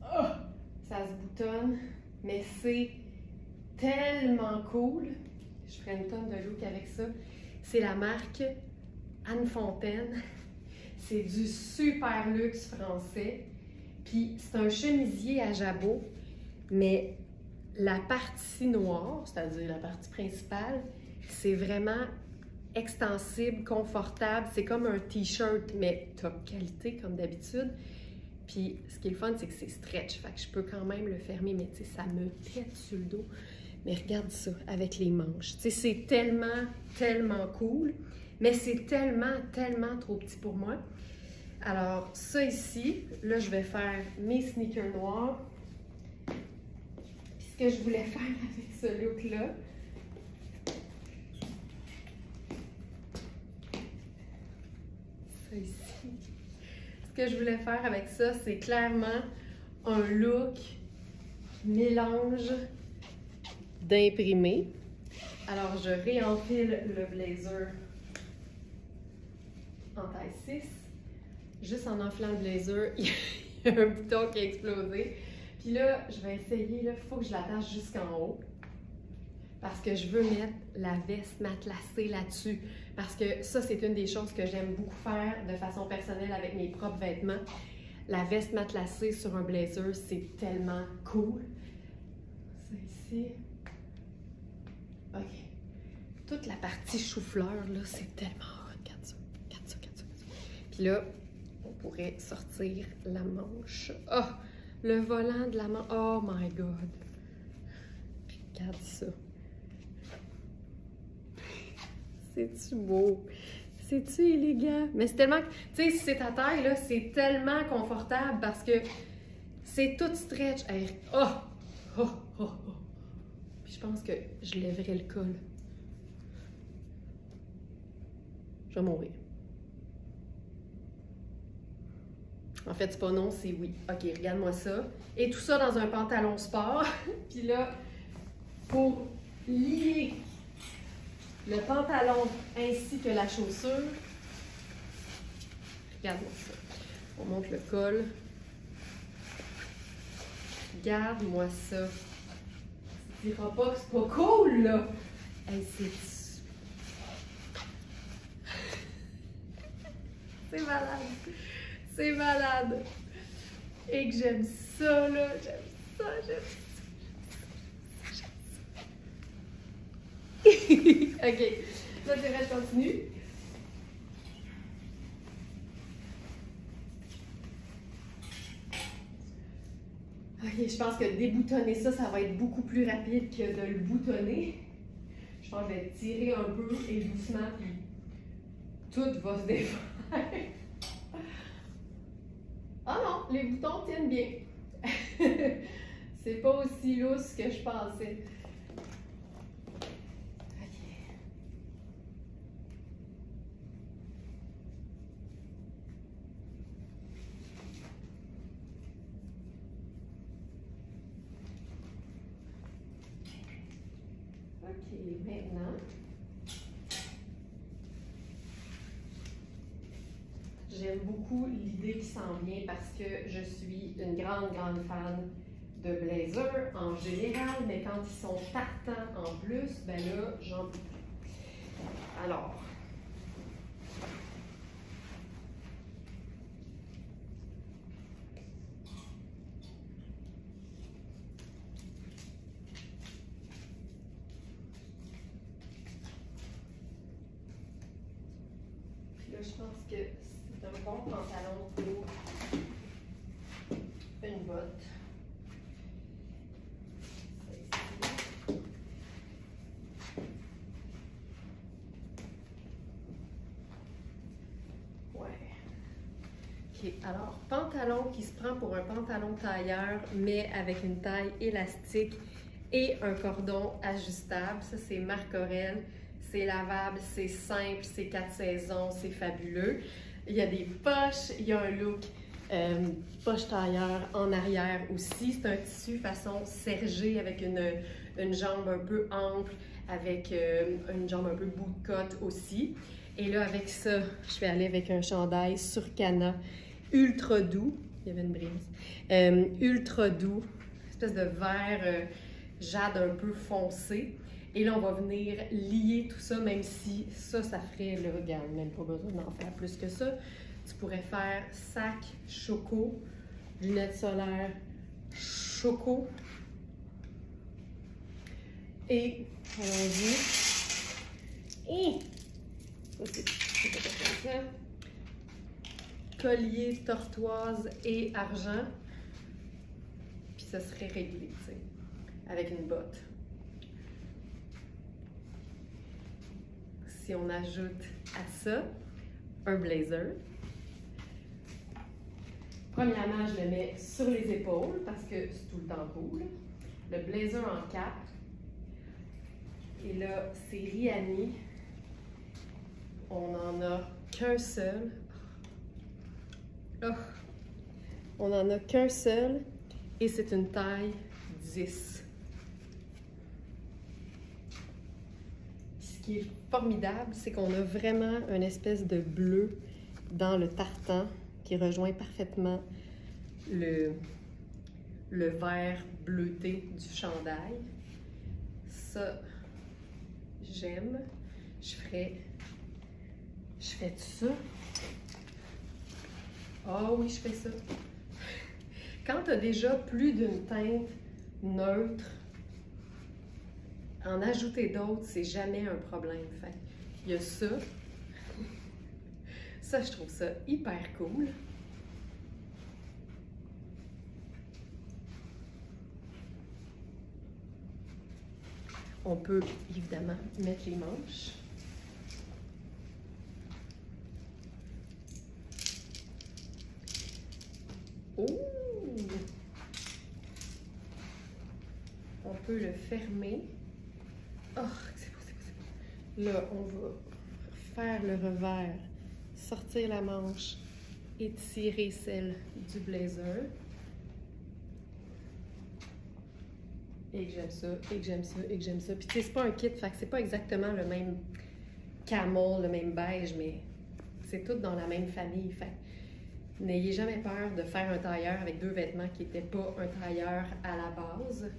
Oh, ça se boutonne, mais c'est tellement cool. Je ferai une tonne de look avec ça. C'est la marque Anne Fontaine. C'est du super luxe français. Puis c'est un chemisier à jabot, mais la partie noire, c'est-à-dire la partie principale, c'est vraiment extensible, confortable. C'est comme un t-shirt, mais top qualité comme d'habitude. Puis ce qui est le fun, c'est que c'est stretch. Fait que je peux quand même le fermer, mais tu sais, ça me pète sur le dos. Mais regarde ça, avec les manches. Tu sais, c'est tellement cool. Mais c'est tellement trop petit pour moi. Alors, ça ici, là, je vais faire mes sneakers noirs. Puis ce que je voulais faire avec ce look-là, ça ici. Ce que je voulais faire avec ça, c'est clairement un look mélange d'imprimé. Alors, je réenfile le blazer en taille 6. Juste en enfilant le blazer, il y a un bouton qui a explosé. Puis là, je vais essayer, il faut que je l'attache jusqu'en haut. Parce que je veux mettre la veste matelassée là-dessus. Parce que ça, c'est une des choses que j'aime beaucoup faire de façon personnelle avec mes propres vêtements. La veste matelassée sur un blazer, c'est tellement cool. Ça ici. OK. Toute la partie chou-fleur, là, c'est tellement hot. Regarde ça. Puis là, pourrait sortir la manche. Oh, le volant de la manche. Oh my God. Regarde ça. C'est-tu beau? C'est-tu élégant? Mais c'est tellement... Tu sais, si c'est ta taille, là, c'est tellement confortable parce que c'est tout stretch. Hey, oh! Oh! Oh! Oh! Puis je pense que je lèverai le col. Je vais mourir. En fait, c'est pas non, c'est oui. OK, regarde-moi ça. Et tout ça dans un pantalon sport. Puis là, pour lier le pantalon ainsi que la chaussure, regarde-moi ça. On monte le col. Regarde-moi ça. Tu diras pas que c'est pas cool, là. Hey, c'est malade. C'est malade. Et que j'aime ça, là. J'aime ça, j'aime ça. OK. Là, c'est vrai, je continue. OK, je pense que déboutonner ça, ça va être beaucoup plus rapide que de le boutonner. Je pense que je vais tirer un peu et doucement, puis tout va se défaire. Ah non, les boutons tiennent bien. C'est pas aussi lousse que je pensais. OK, maintenant, j'aime beaucoup l'idée qui s'en vient parce que je suis une grande fan de blazers en général, mais quand ils sont tartans en plus, ben là, j'en peux plus. Alors, là, je pense que c'est un bon pantalon pour une botte. Ouais. OK, alors, pantalon qui se prend pour un pantalon tailleur, mais avec une taille élastique et un cordon ajustable. Ça, c'est Marc Aurèle. C'est lavable, c'est simple, c'est 4 saisons, c'est fabuleux. Il y a des poches, il y a un look poche tailleur en arrière aussi. C'est un tissu façon sergé avec une jambe un peu ample, avec une jambe un peu bout-de-côte aussi. Et là, avec ça, je vais aller avec un chandail sur canna ultra doux. Il y avait une brise. Ultra doux, espèce de vert jade un peu foncé. Et là, on va venir lier tout ça, même si ça ferait, là, regarde, même pas besoin d'en faire plus que ça. Tu pourrais faire sac, choco, lunettes solaires, choco. Et, allons-y. Et, ça, c'est pas comme ça. Collier, tortoise et argent. Puis ça serait réglé, tu sais, avec une botte. Si on ajoute à ça un blazer, premièrement, je le mets sur les épaules parce que c'est tout le temps cool. Le blazer en cap. Et là, c'est Rihanni. On n'en a qu'un seul. Oh. On n'en a qu'un seul et c'est une taille 10. Ce qui est formidable, c'est qu'on a vraiment une espèce de bleu dans le tartan qui rejoint parfaitement le vert bleuté du chandail. Ça, j'aime. Je fais tout ça. Ah oui, je fais ça. Quand tu as déjà plus d'une teinte neutre, en ajouter d'autres, c'est jamais un problème. Fait, il y a ça. Ça, je trouve ça hyper cool. on peut évidemment mettre les manches. Oh! On peut le fermer. Oh, c'est beau, c'est beau, c'est beau. Là, on va faire le revers, sortir la manche et tirer celle du blazer. Et que j'aime ça, et que j'aime ça, et que j'aime ça. Puis tu sais, c'est pas un kit, fait que c'est pas exactement le même camel, le même beige, mais c'est tout dans la même famille. Fait n'ayez jamais peur de faire un tailleur avec deux vêtements qui n'étaient pas un tailleur à la base.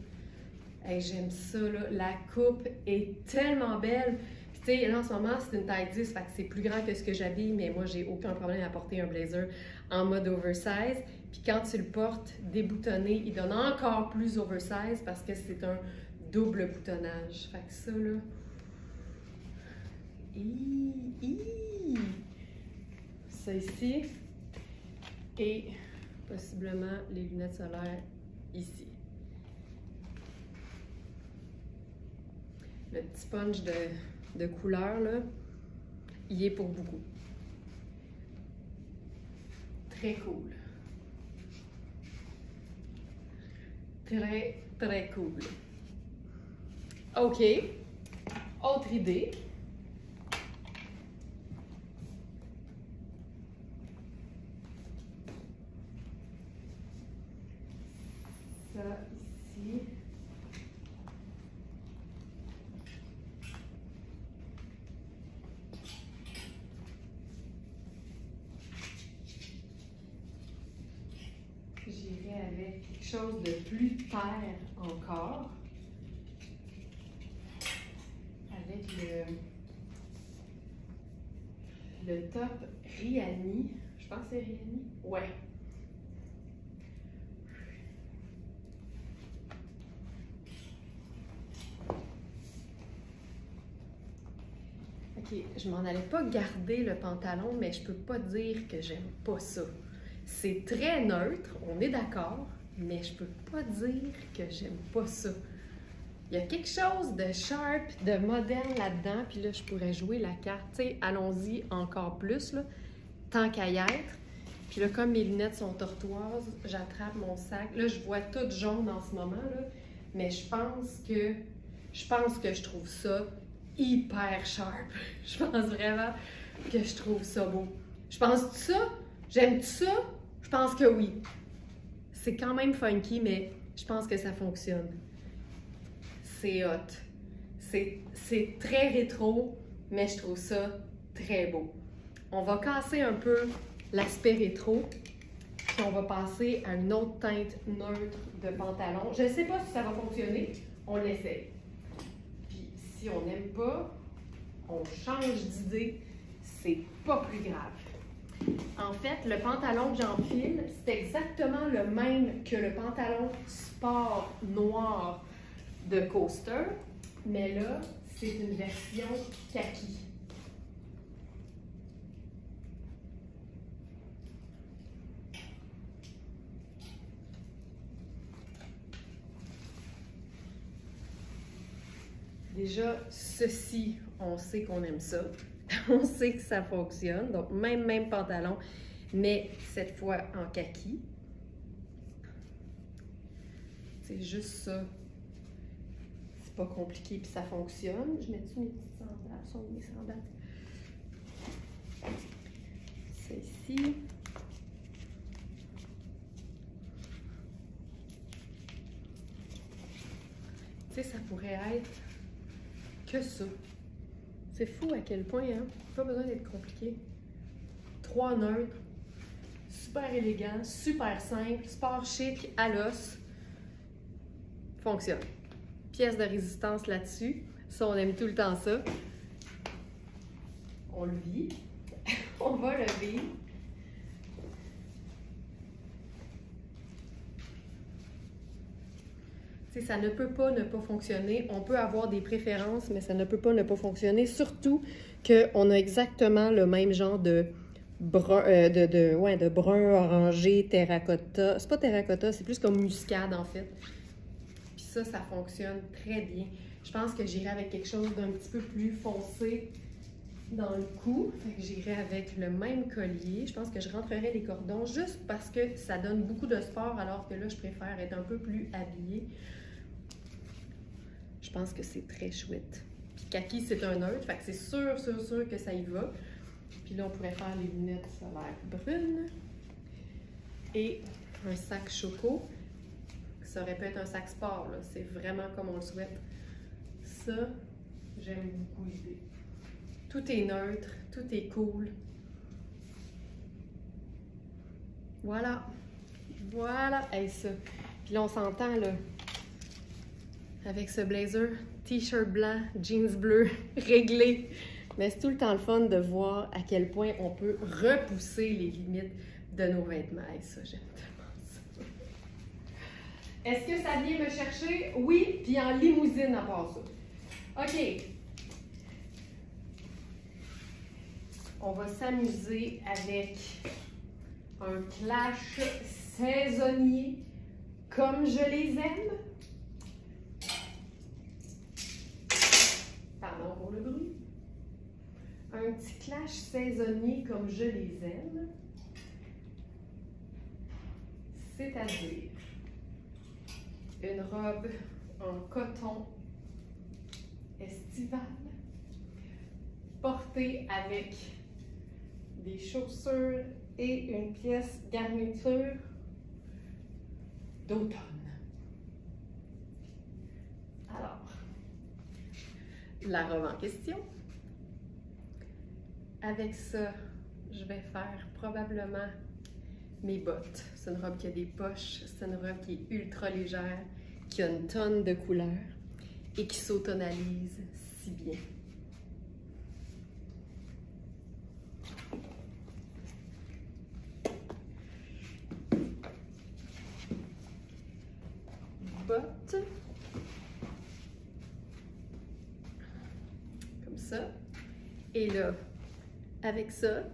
Hey, j'aime ça, là. La coupe est tellement belle. Puis tu sais, là en ce moment, c'est une taille 10, fait que c'est plus grand que ce que j'habille, mais moi, j'ai aucun problème à porter un blazer en mode oversize. Puis quand tu le portes déboutonné, il donne encore plus oversize parce que c'est un double boutonnage. Fait que ça, là... Ça ici. Et possiblement les lunettes solaires ici. Le petit punch de couleur, là, il est pour beaucoup. Très cool. Très, très cool. OK. Autre idée. Ça, ici. J'irai avec quelque chose de plus pair encore. Avec le top Rihanni. Je pense que c'est Rihanni. Ouais. Ok, je m'en allais pas garder le pantalon, mais je peux pas dire que j'aime pas ça. C'est très neutre, on est d'accord, mais je peux pas dire que j'aime pas ça. Il y a quelque chose de sharp, de moderne là-dedans, puis là, je pourrais jouer la carte. Tu sais, allons-y encore plus, là, tant qu'à y être. Puis là, comme mes lunettes sont tortoises, j'attrape mon sac. Là, je vois tout jaune en ce moment, là, mais je pense que je trouve ça hyper sharp. Je pense vraiment que je trouve ça beau. Je pense ça? J'aime ça? Je pense que oui. C'est quand même funky, mais je pense que ça fonctionne. C'est hot. C'est très rétro, mais je trouve ça très beau. On va casser un peu l'aspect rétro, puis on va passer à une autre teinte neutre de pantalon. Je ne sais pas si ça va fonctionner, on l'essaie. Puis si on n'aime pas, on change d'idée, c'est pas plus grave. En fait, le pantalon que j'enfile, c'est exactement le même que le pantalon sport noir de Coaster, mais là, c'est une version kaki. Déjà, ceci, on sait qu'on aime ça. On sait que ça fonctionne. Donc, même pantalon, mais cette fois en kaki. C'est juste ça. C'est pas compliqué, puis ça fonctionne. Je mets-tu mes petites sandales? Sont mes sandales? C'est ici. Tu sais, ça pourrait être que ça. C'est fou à quel point, hein? Pas besoin d'être compliqué. 3 neutres, super élégant, super simple, sport chic, à l'os. Fonctionne. Pièce de résistance là-dessus. Ça, on aime tout le temps ça. On le vit. On va le vivre. Ça ne peut pas ne pas fonctionner. On peut avoir des préférences, mais ça ne peut pas ne pas fonctionner. Surtout qu'on a exactement le même genre de brun, de brun orangé, terracotta. C'est pas terracotta, c'est plus comme muscade en fait. Puis ça fonctionne très bien. Je pense que j'irai avec quelque chose d'un petit peu plus foncé dans le cou. Fait que j'irai avec le même collier. Je pense que je rentrerai les cordons juste parce que ça donne beaucoup de sport, alors que là, je préfère être un peu plus habillée. Je pense que c'est très chouette. Puis kaki, c'est un neutre, fait que c'est sûr que ça y va. Puis là, on pourrait faire les lunettes solaires brunes et un sac choco. Ça aurait pu être un sac sport, là. C'est vraiment comme on le souhaite. Ça, j'aime beaucoup l'idée. Tout est neutre, tout est cool. Voilà. Voilà. Hey, ça. Puis là, on s'entend, là, avec ce blazer, t-shirt blanc, jeans bleu, réglé. Mais c'est tout le temps le fun de voir à quel point on peut repousser les limites de nos vêtements. Et ça, j'aime tellement ça. Est-ce que ça vient me chercher? Oui, puis en limousine à part ça. OK. On va s'amuser avec un clash saisonnier comme je les aime. Pardon pour le bruit. Un petit clash saisonnier comme je les aime. C'est-à-dire une robe en coton estivale portée avec des chaussures et une pièce garniture d'automne. Alors, la robe en question. Avec ça, je vais faire probablement mes bottes. C'est une robe qui a des poches, c'est une robe qui est ultra légère, qui a une tonne de couleurs et qui s'automnalise si bien. Bottes. Comme ça. Et là, avec ça,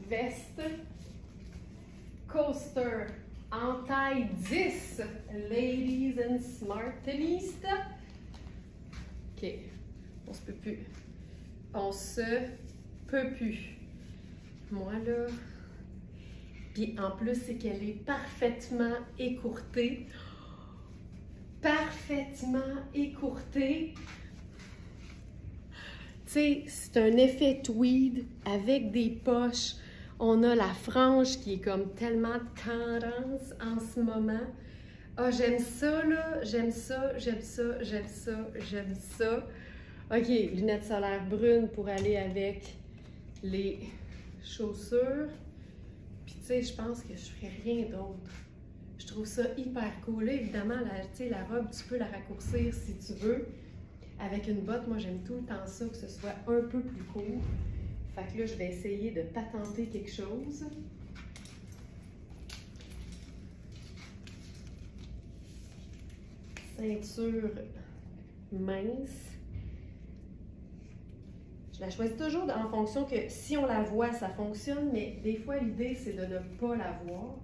veste, coaster en taille 10, ladies and smartanistes. OK, on se peut plus. On se peut plus. Moi, là... Puis en plus, c'est qu'elle est parfaitement écourtée. Parfaitement écourtée. Tu sais, c'est un effet tweed avec des poches. On a la frange qui est comme tellement tendance en ce moment. Ah, j'aime ça, là. J'aime ça, j'aime ça, j'aime ça, j'aime ça. OK, lunettes solaires brunes pour aller avec les chaussures. Puis, tu sais, je pense que je ferais rien d'autre. Je trouve ça hyper cool. Là, évidemment, la robe, tu peux la raccourcir si tu veux. Avec une botte, moi, j'aime tout le temps ça, que ce soit un peu plus court. Fait que là, je vais essayer de patenter quelque chose. Ceinture mince. Je la choisis toujours en fonction que si on la voit, ça fonctionne, mais des fois, l'idée, c'est de ne pas la voir.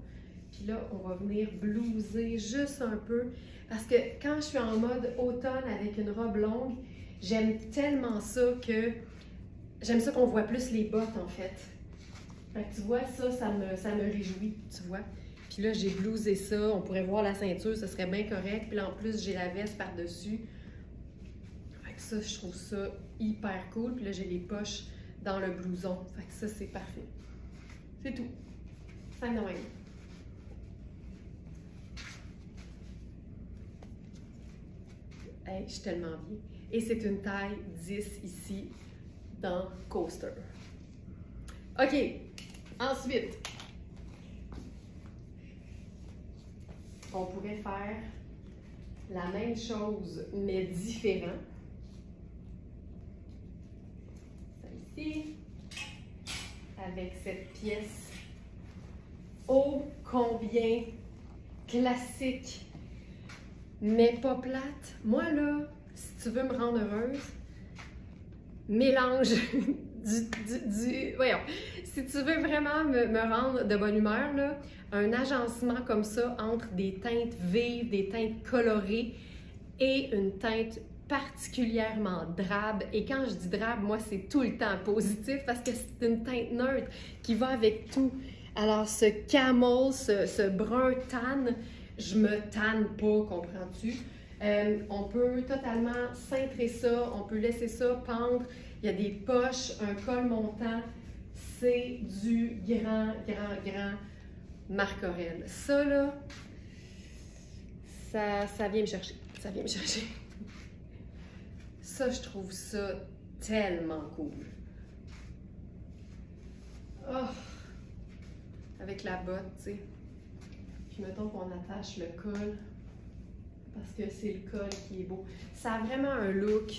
Puis là, on va venir blouser juste un peu. Parce que quand je suis en mode automne avec une robe longue, j'aime tellement ça que j'aime ça qu'on voit plus les bottes, en fait. Fait que tu vois, ça me réjouit, tu vois. Puis là, j'ai blousé ça. On pourrait voir la ceinture, ce serait bien correct. Puis là, en plus, j'ai la veste par-dessus. Fait que ça, je trouve ça hyper cool. Puis là, j'ai les poches dans le blouson. Fait que ça, c'est parfait. C'est tout. Ça de même. Hey, je suis tellement bien. Et c'est une taille 10 ici dans Coaster. OK. Ensuite, on pourrait faire la même chose, mais différent. Celle-ci, avec cette pièce ô combien classique, mais pas plate. Moi, là, si tu veux me rendre heureuse, mélange voyons, si tu veux vraiment me rendre de bonne humeur, là, un agencement comme ça entre des teintes vives, des teintes colorées, et une teinte particulièrement drabe. Et quand je dis drabe, moi, c'est tout le temps positif parce que c'est une teinte neutre qui va avec tout. Alors, ce camel, ce brun tan, je me tanne pas, comprends-tu? On peut totalement cintrer ça, on peut laisser ça pendre. Il y a des poches, un col montant. C'est du grand Marc Aurèle. Ça, là, ça vient me chercher. Ça vient me chercher. Ça, je trouve ça tellement cool. Oh! Avec la botte, tu sais. Puis mettons qu'on attache le col, parce que c'est le col qui est beau. Ça a vraiment un look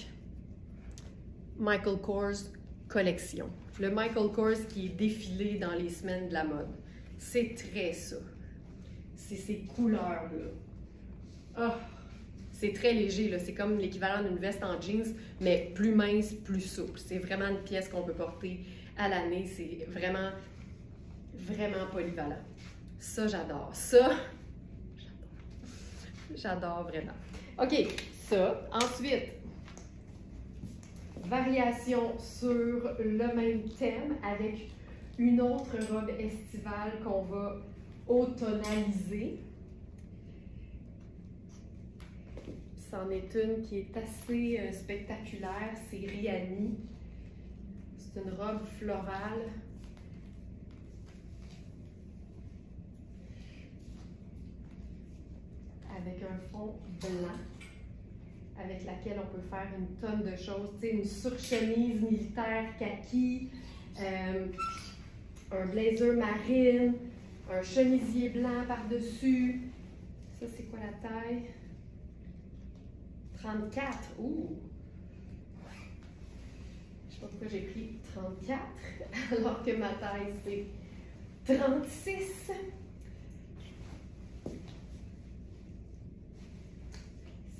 Michael Kors collection. Le Michael Kors qui est défilé dans les semaines de la mode. C'est très ça. C'est ces couleurs-là. Oh, c'est très léger, là. C'est comme l'équivalent d'une veste en jeans, mais plus mince, plus souple. C'est vraiment une pièce qu'on peut porter à l'année. C'est vraiment, vraiment polyvalent. Ça, j'adore. Ça, j'adore vraiment. OK, ça. Ensuite, variation sur le même thème avec une autre robe estivale qu'on va automnaliser. C'en est une qui est assez spectaculaire, c'est Rihanni. C'est une robe florale. Avec un fond blanc, avec laquelle on peut faire une tonne de choses. Tu sais, une surchemise militaire kaki, un blazer marine, un chemisier blanc par-dessus. Ça, c'est quoi la taille? 34. Ouh! Je sais pas pourquoi j'ai pris 34, alors que ma taille, c'est 36.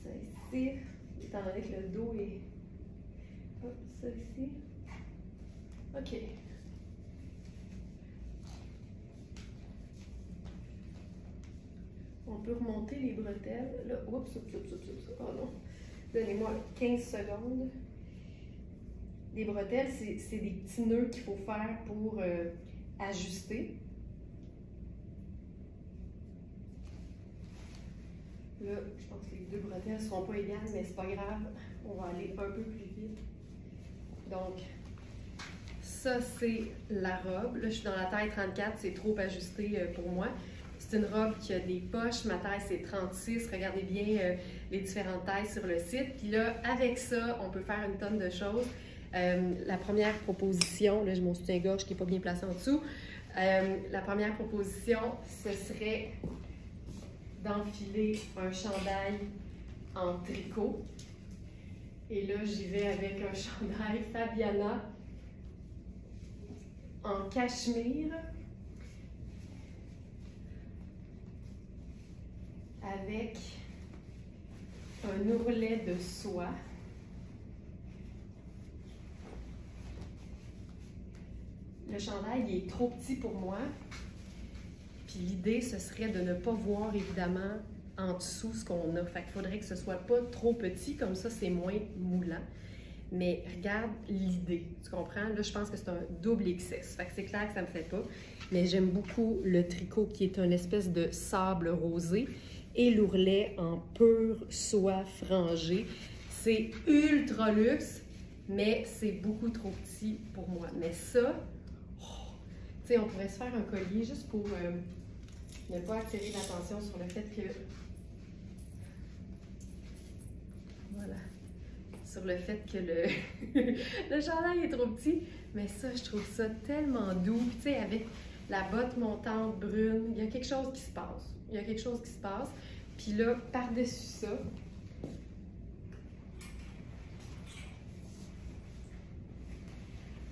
Ça ici, étant donné que le dos est... Hop, ça ici. OK. On peut remonter les bretelles. Là, oups. Oh non. Donnez-moi 15 secondes. Les bretelles, c'est des petits nœuds qu'il faut faire pour ajuster. Là, je pense que les deux bretelles ne seront pas égales, mais c'est pas grave. On va aller un peu plus vite. Donc, ça, c'est la robe. Là, je suis dans la taille 34, c'est trop ajusté pour moi. C'est une robe qui a des poches. Ma taille, c'est 36. Regardez bien les différentes tailles sur le site. Puis là, avec ça, on peut faire une tonne de choses. La première proposition, là, j'ai mon soutien-gorge qui n'est pas bien placé en dessous. La première proposition, ce serait d'enfiler un chandail en tricot. Et là, j'y vais avec un chandail Fabiana en cachemire avec un ourlet de soie. Le chandail il est trop petit pour moi. Puis l'idée, ce serait de ne pas voir évidemment en dessous ce qu'on a. Fait qu'il faudrait que ce soit pas trop petit, comme ça c'est moins moulant. Mais regarde l'idée, tu comprends? Là, je pense que c'est un double XS. Fait que c'est clair que ça me fait pas. Mais j'aime beaucoup le tricot qui est une espèce de sable rosé et l'ourlet en pure soie frangée. C'est ultra luxe, mais c'est beaucoup trop petit pour moi. Mais ça, tu sais, on pourrait se faire un collier juste pour ne pas attirer l'attention sur le fait que... Voilà. Sur le fait que le chandail est trop petit. Mais ça, je trouve ça tellement doux. Tu sais, avec la botte montante brune, il y a quelque chose qui se passe. Il y a quelque chose qui se passe. Puis là, par-dessus ça,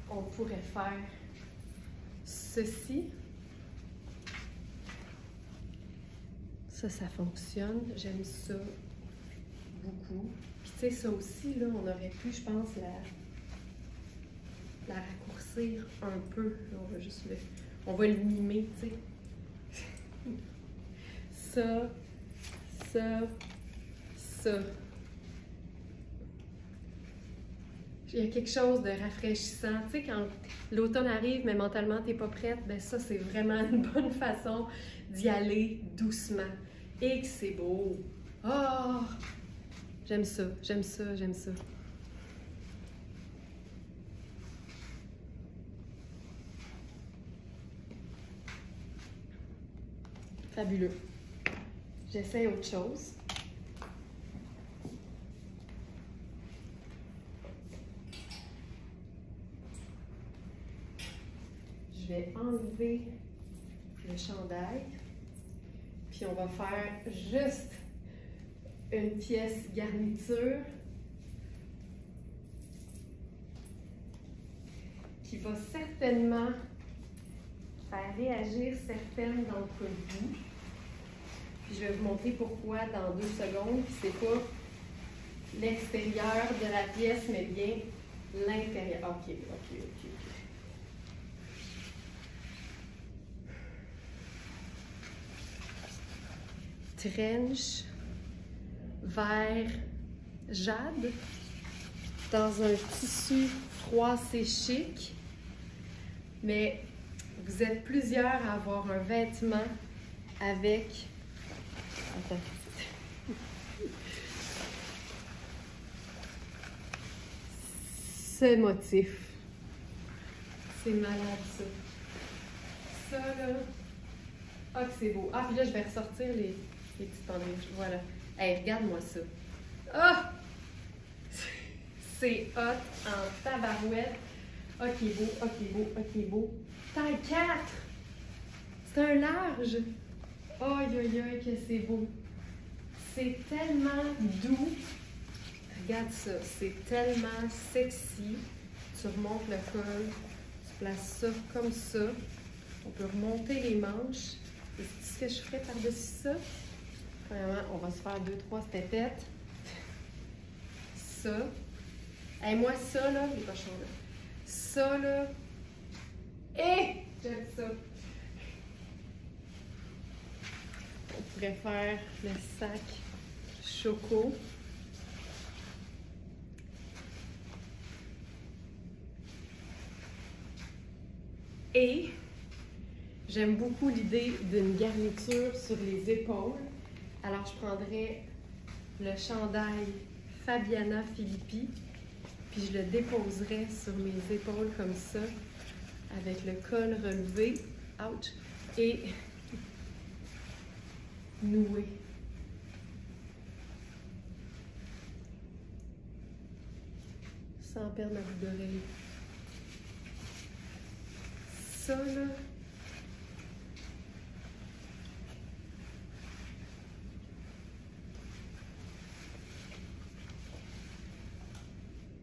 on pourrait faire ceci. Ça fonctionne. J'aime ça beaucoup. Puis tu sais, ça aussi, là, on aurait pu, je pense, la raccourcir un peu. Là, on va juste on va le mimer, tu sais. Ça. il y a quelque chose de rafraîchissant. Tu sais, quand l'automne arrive, mais mentalement, t'es pas prête, ben ça, c'est vraiment une bonne façon d'y aller doucement. Et que c'est beau! Oh! J'aime ça, j'aime ça, j'aime ça. Fabuleux. J'essaie autre chose. Je vais enlever le chandail. Puis on va faire juste une pièce garniture qui va certainement faire réagir certaines d'entre vous. Puis je vais vous montrer pourquoi dans 2 secondes. Puis c'est pas l'extérieur de la pièce, mais bien l'intérieur. Ok. Trench vert jade dans un tissu froissé chic, mais vous êtes plusieurs à avoir un vêtement avec ce motif. C'est malade ça. Ça là, ah que c'est beau. Ah puis là je vais ressortir les petites penderies. Voilà. Hey, regarde-moi ça. Ah! C'est hot en tabarouette. Ok, beau. Taille 4! C'est un large. Aïe, que c'est beau. C'est tellement doux. Regarde ça. C'est tellement sexy. Tu remontes le col. Tu places ça comme ça. On peut remonter les manches. Et ce que je ferais par-dessus ça? Premièrement, on va se faire 2-3 stepettes. Ça. Et moi, ça, là, les cochons, là. Ça, là. J'aime ça. On pourrait faire le sac choco. Et j'aime beaucoup l'idée d'une garniture sur les épaules. Alors, je prendrais le chandail Fabiana Filippi, puis je le déposerais sur mes épaules comme ça, avec le col relevé, ouch, et noué. Sans perdre ma boucle d'oreille. Ça, là,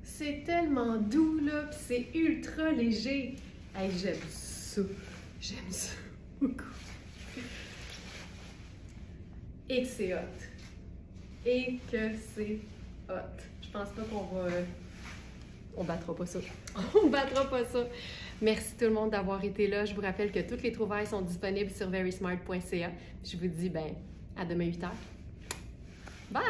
c'est tellement doux, là, puis c'est ultra léger. Hey, j'aime ça. J'aime ça beaucoup. Et que c'est hot. Et que c'est hot. Je pense pas qu'on va... On battra pas ça. On battra pas ça. Merci tout le monde d'avoir été là. Je vous rappelle que toutes les trouvailles sont disponibles sur verysmart.ca. Je vous dis, à demain 8h. Bye!